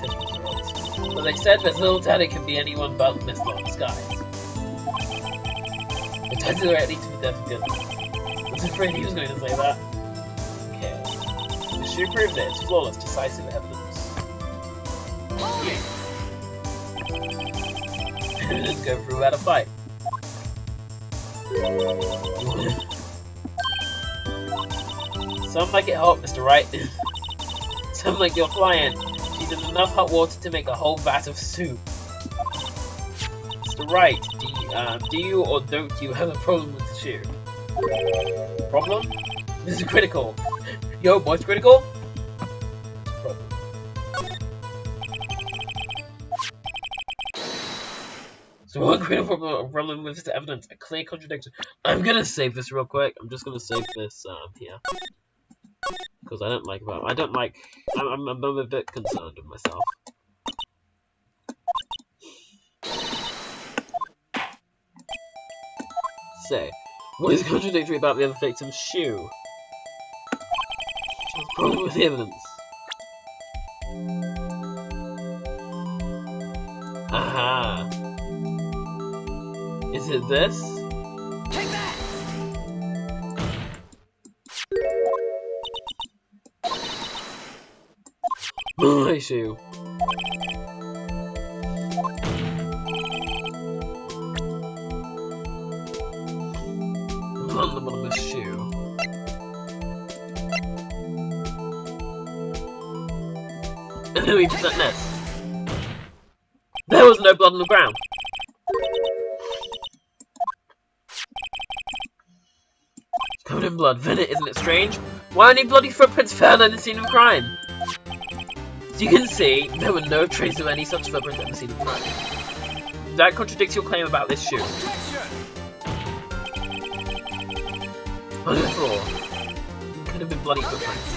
test results. But they said there's little doubt it can be anyone but Miss Long Skies. The tied directly to the death of Goodman. I was afraid he was going to say that. Okay. The shoe proved it. It's flawless, decisive evidence. Let's go through without a fight. Some like it hot, Mr. Wright. Some like you're flying. She's in enough hot water to make a whole vat of soup. Mr. Wright, do you or don't you have a problem with the shoe? Problem? This is critical. Yo, boys, critical? Problem. So one critical problem with this evidence, a clear contradiction. I'm gonna save this real quick. I'm just gonna save this here. Because I don't like that. I'm a bit concerned with myself. Say, what is contradictory about the other victim's shoe? What's the problem with the evidence? Aha! Is it this? Take that! My shoe. On the bottom of the shoe. And then we present this. There was no blood on the ground. It's covered in blood. Then isn't it strange? Why are any bloody footprints found at the scene of crime? As you can see, there were no traces of any such footprints at the scene of crime. That contradicts your claim about this shoe. On the floor. It could have been bloody footprints.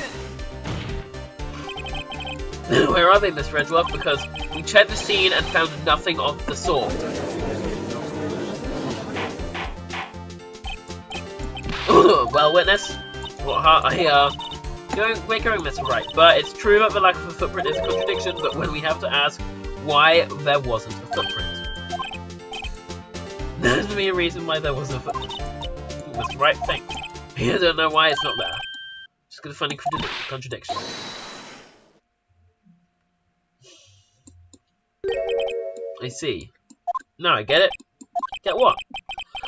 Where are they, Miss Edgeworth? Because we checked the scene and found nothing of the sort. Well, witness, we're going this right, but it's true that the lack of a footprint is a contradiction, but when we have to ask why there wasn't a footprint, there has to be a reason why there wasn't a footprint. That's the right thing. I don't know why it's not there. Just gonna find a contradiction. I see. Now I get it. Get what?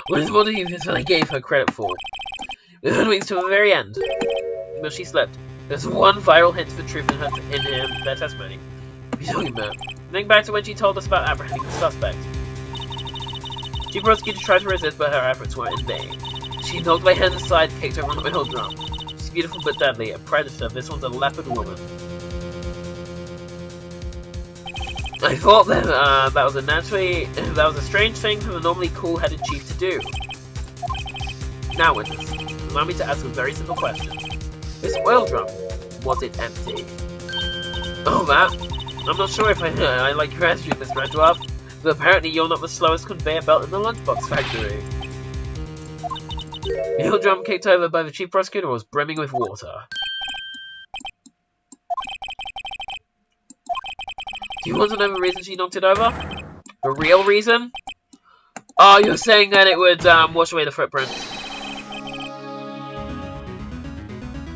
What is one of you that I gave her credit for? We heard wings to the very end. But she slept. There's one viral hint for truth in their testimony. What are you talking about? Think back to when she told us about apprehending the suspect. Chief prosecutor tried to resist, but her efforts were in vain. She knocked my hand aside, kicked her on the oil drum. She's beautiful but deadly, a predator. This one's a leopard woman. I thought that that was a strange thing for the normally cool-headed chief to do. Now, witness, allow me to ask a very simple question. This oil drum, was it empty? Oh, that? I'm not sure if I like your attitude, Mr. Edgeworth, but apparently you're not the slowest conveyor belt in the lunchbox factory. The oil drum kicked over by the chief prosecutor was brimming with water. Do you want to know the reason she knocked it over? The real reason? Oh, you're saying that it would wash away the footprints.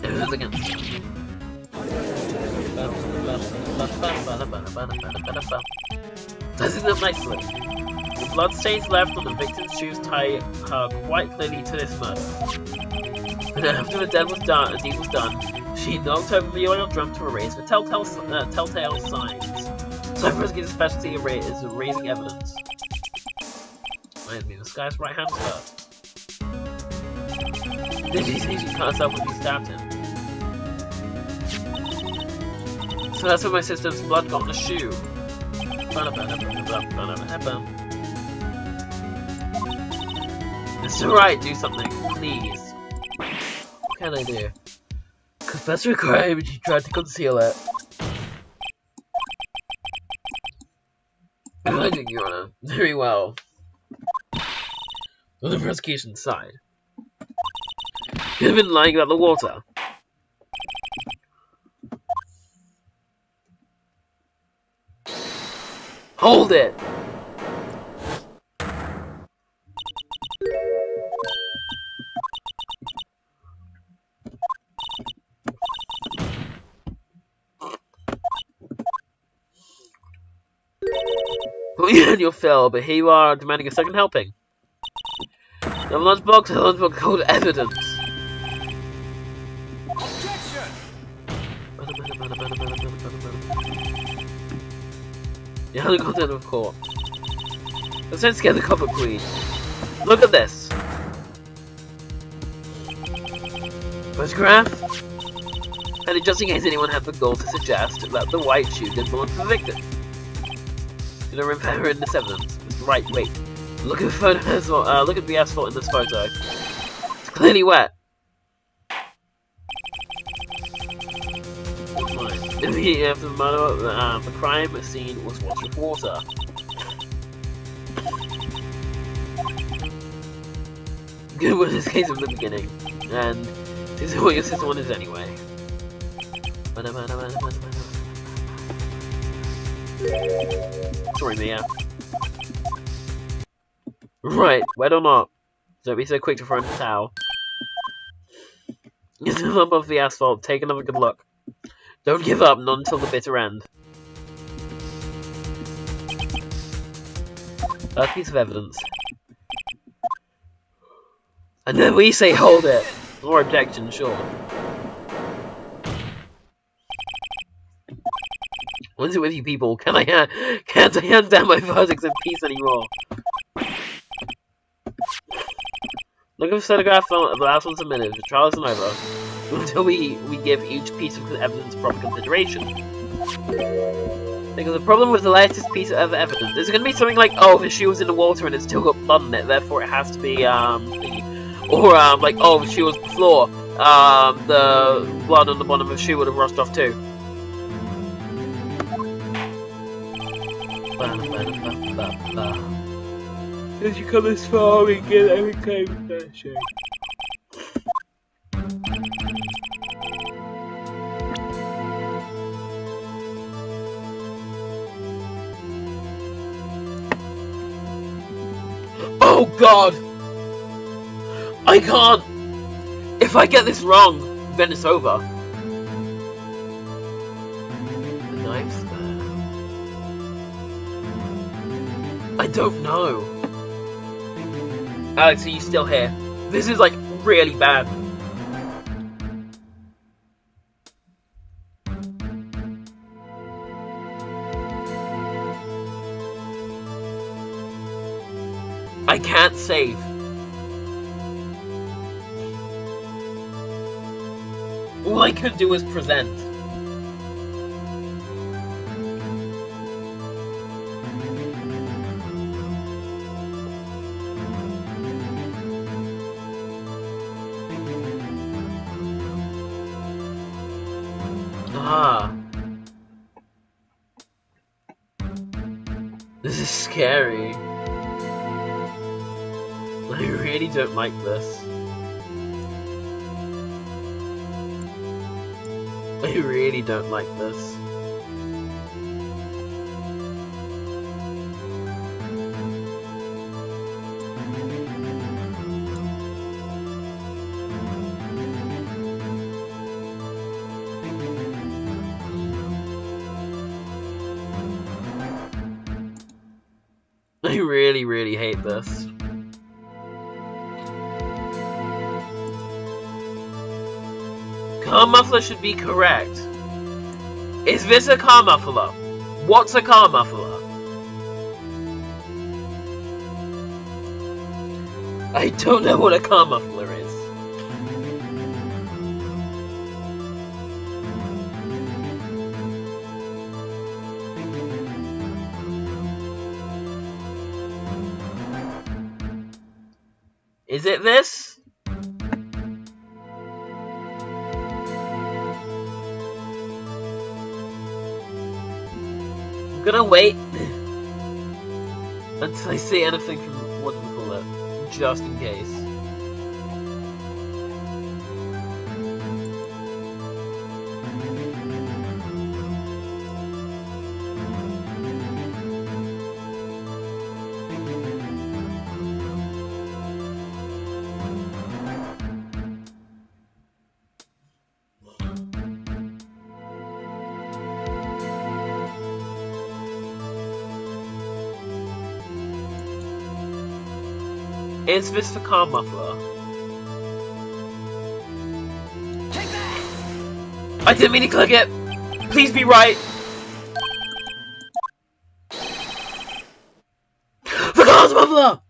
Evidence against. Doesn't look nicely. The bloodstains left on the victim's shoes tie her quite clearly to this murder. And after the deed was done, she knocked over the oil drum to erase the telltale signs. So prosecutor's specialty is raising evidence. Reminds me, this guy's right hand hurt. Did he say she cut herself when he stabbed him? So that's when my sister's blood got on the shoe. It's alright, do something, please. What can I do? Confess her crime and she tried to conceal it. I think, Your Honor. Very well. On the prosecution's side. You've been lying about the water. Hold it! Well, you had your fill, but here you are demanding a second helping. The lunchbox called evidence. Objection! You had the content of court. Let's not scare the cover queen. Look at this. Photograph? And just in case anyone had the gall to suggest that the white shoe did belong to the victim. Gonna remember in this evidence. Right, wait. Look at the photo asphalt. Look at the asphalt in this photo. It's clearly wet. Immediately after the murder, the crime scene was washed with water. Good was this case from the beginning, and this is what your sister wanted anyway. Sorry, Mia. Right, wet or not? Don't be so quick to throw in the towel. Get to the lump of the asphalt, take another good look. Don't give up, not until the bitter end. First piece of evidence. And then we say hold it! Or objection, sure. What's it with you people? Can't I hand down my verdicts in peace anymore? Look at the photograph of the last one submitted. The trial isn't over until we give each piece of evidence proper consideration. Because the problem with the latest piece of evidence is going to be something like, oh, the shoe was in the water and it's still got blood in it, therefore it has to be or like, oh, the shoe was the floor, the blood on the bottom of the shoe would have rushed off too. As you come this far, we get every claim with that shit. Oh god! I can't! If I get this wrong, then it's over. The knife's there. I don't know. Alex, are you still here? This is like really bad. I can't save. All I can do is present. Ah. This is scary. I really don't like this. I really don't like this. I really, really hate this. Car muffler should be correct. Is this a car muffler? What's a car muffler? I don't know what a car muffler is. Is it this? I'm gonna wait until I see anything from what do we call it, just in case. Is this the car muffler? I didn't mean to click it! Please be right! The car muffler!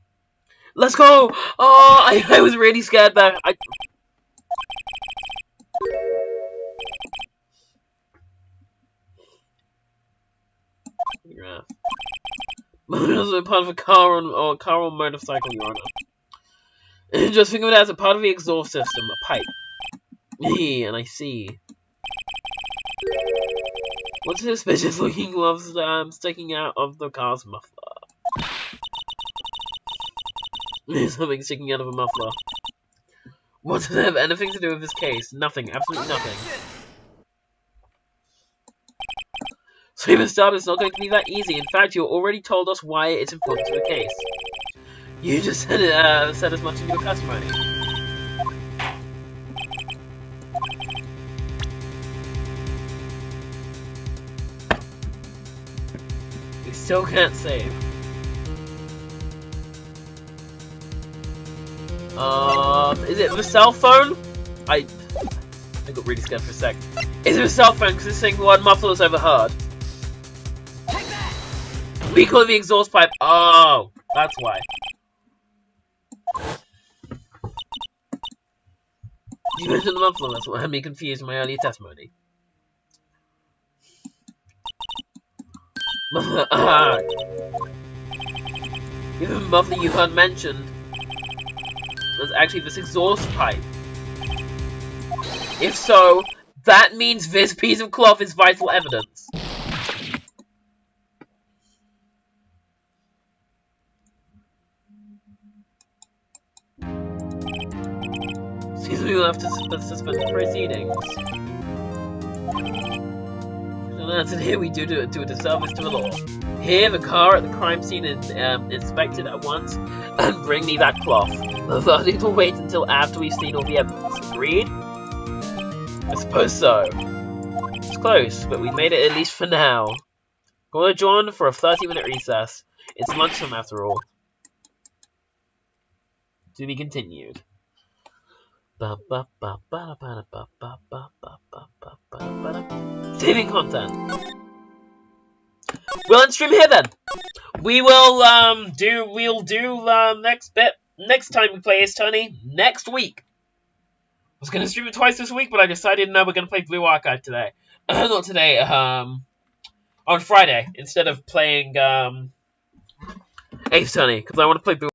Let's go! Oh, I was really scared there. Yeah. Part of a car or motorcycle you're on. Just think of it as a part of the exhaust system, a pipe. And I see. What's this suspicious looking gloves sticking out of the car's muffler? There's something sticking out of a muffler. What does it have anything to do with this case? Nothing, absolutely nothing. So even start, it's not going to be that easy. In fact, you already told us why it's important to the case. You just said as much in your testimony. We still can't save. Is it the cell phone? I got really scared for a sec. Is it a cell phone? Because this thing one muffler was overheard. We call it the exhaust pipe. Oh, that's why. You mentioned the muffler, that's what had me confused in my earlier testimony. The muffler you heard mentioned was actually this exhaust pipe. If so, that means this piece of cloth is vital evidence. Seems we will have to suspend the proceedings. And that's it here we do to a disservice to the law. Here, the car at the crime scene is inspected at once, and bring me that cloth. The verdict will wait until after we've seen all the evidence. Agreed? I suppose so. It's close, but we made it at least for now. Go to John for a 30-minute recess. It's lunchtime after all. To be continued. Saving content. We'll end stream here then. We will next time we play Ace Attorney next week. I was gonna stream it twice this week, but I decided no, we're gonna play Blue Archive today. Not today, on Friday, instead of playing Ace Attorney, because I want to play Blue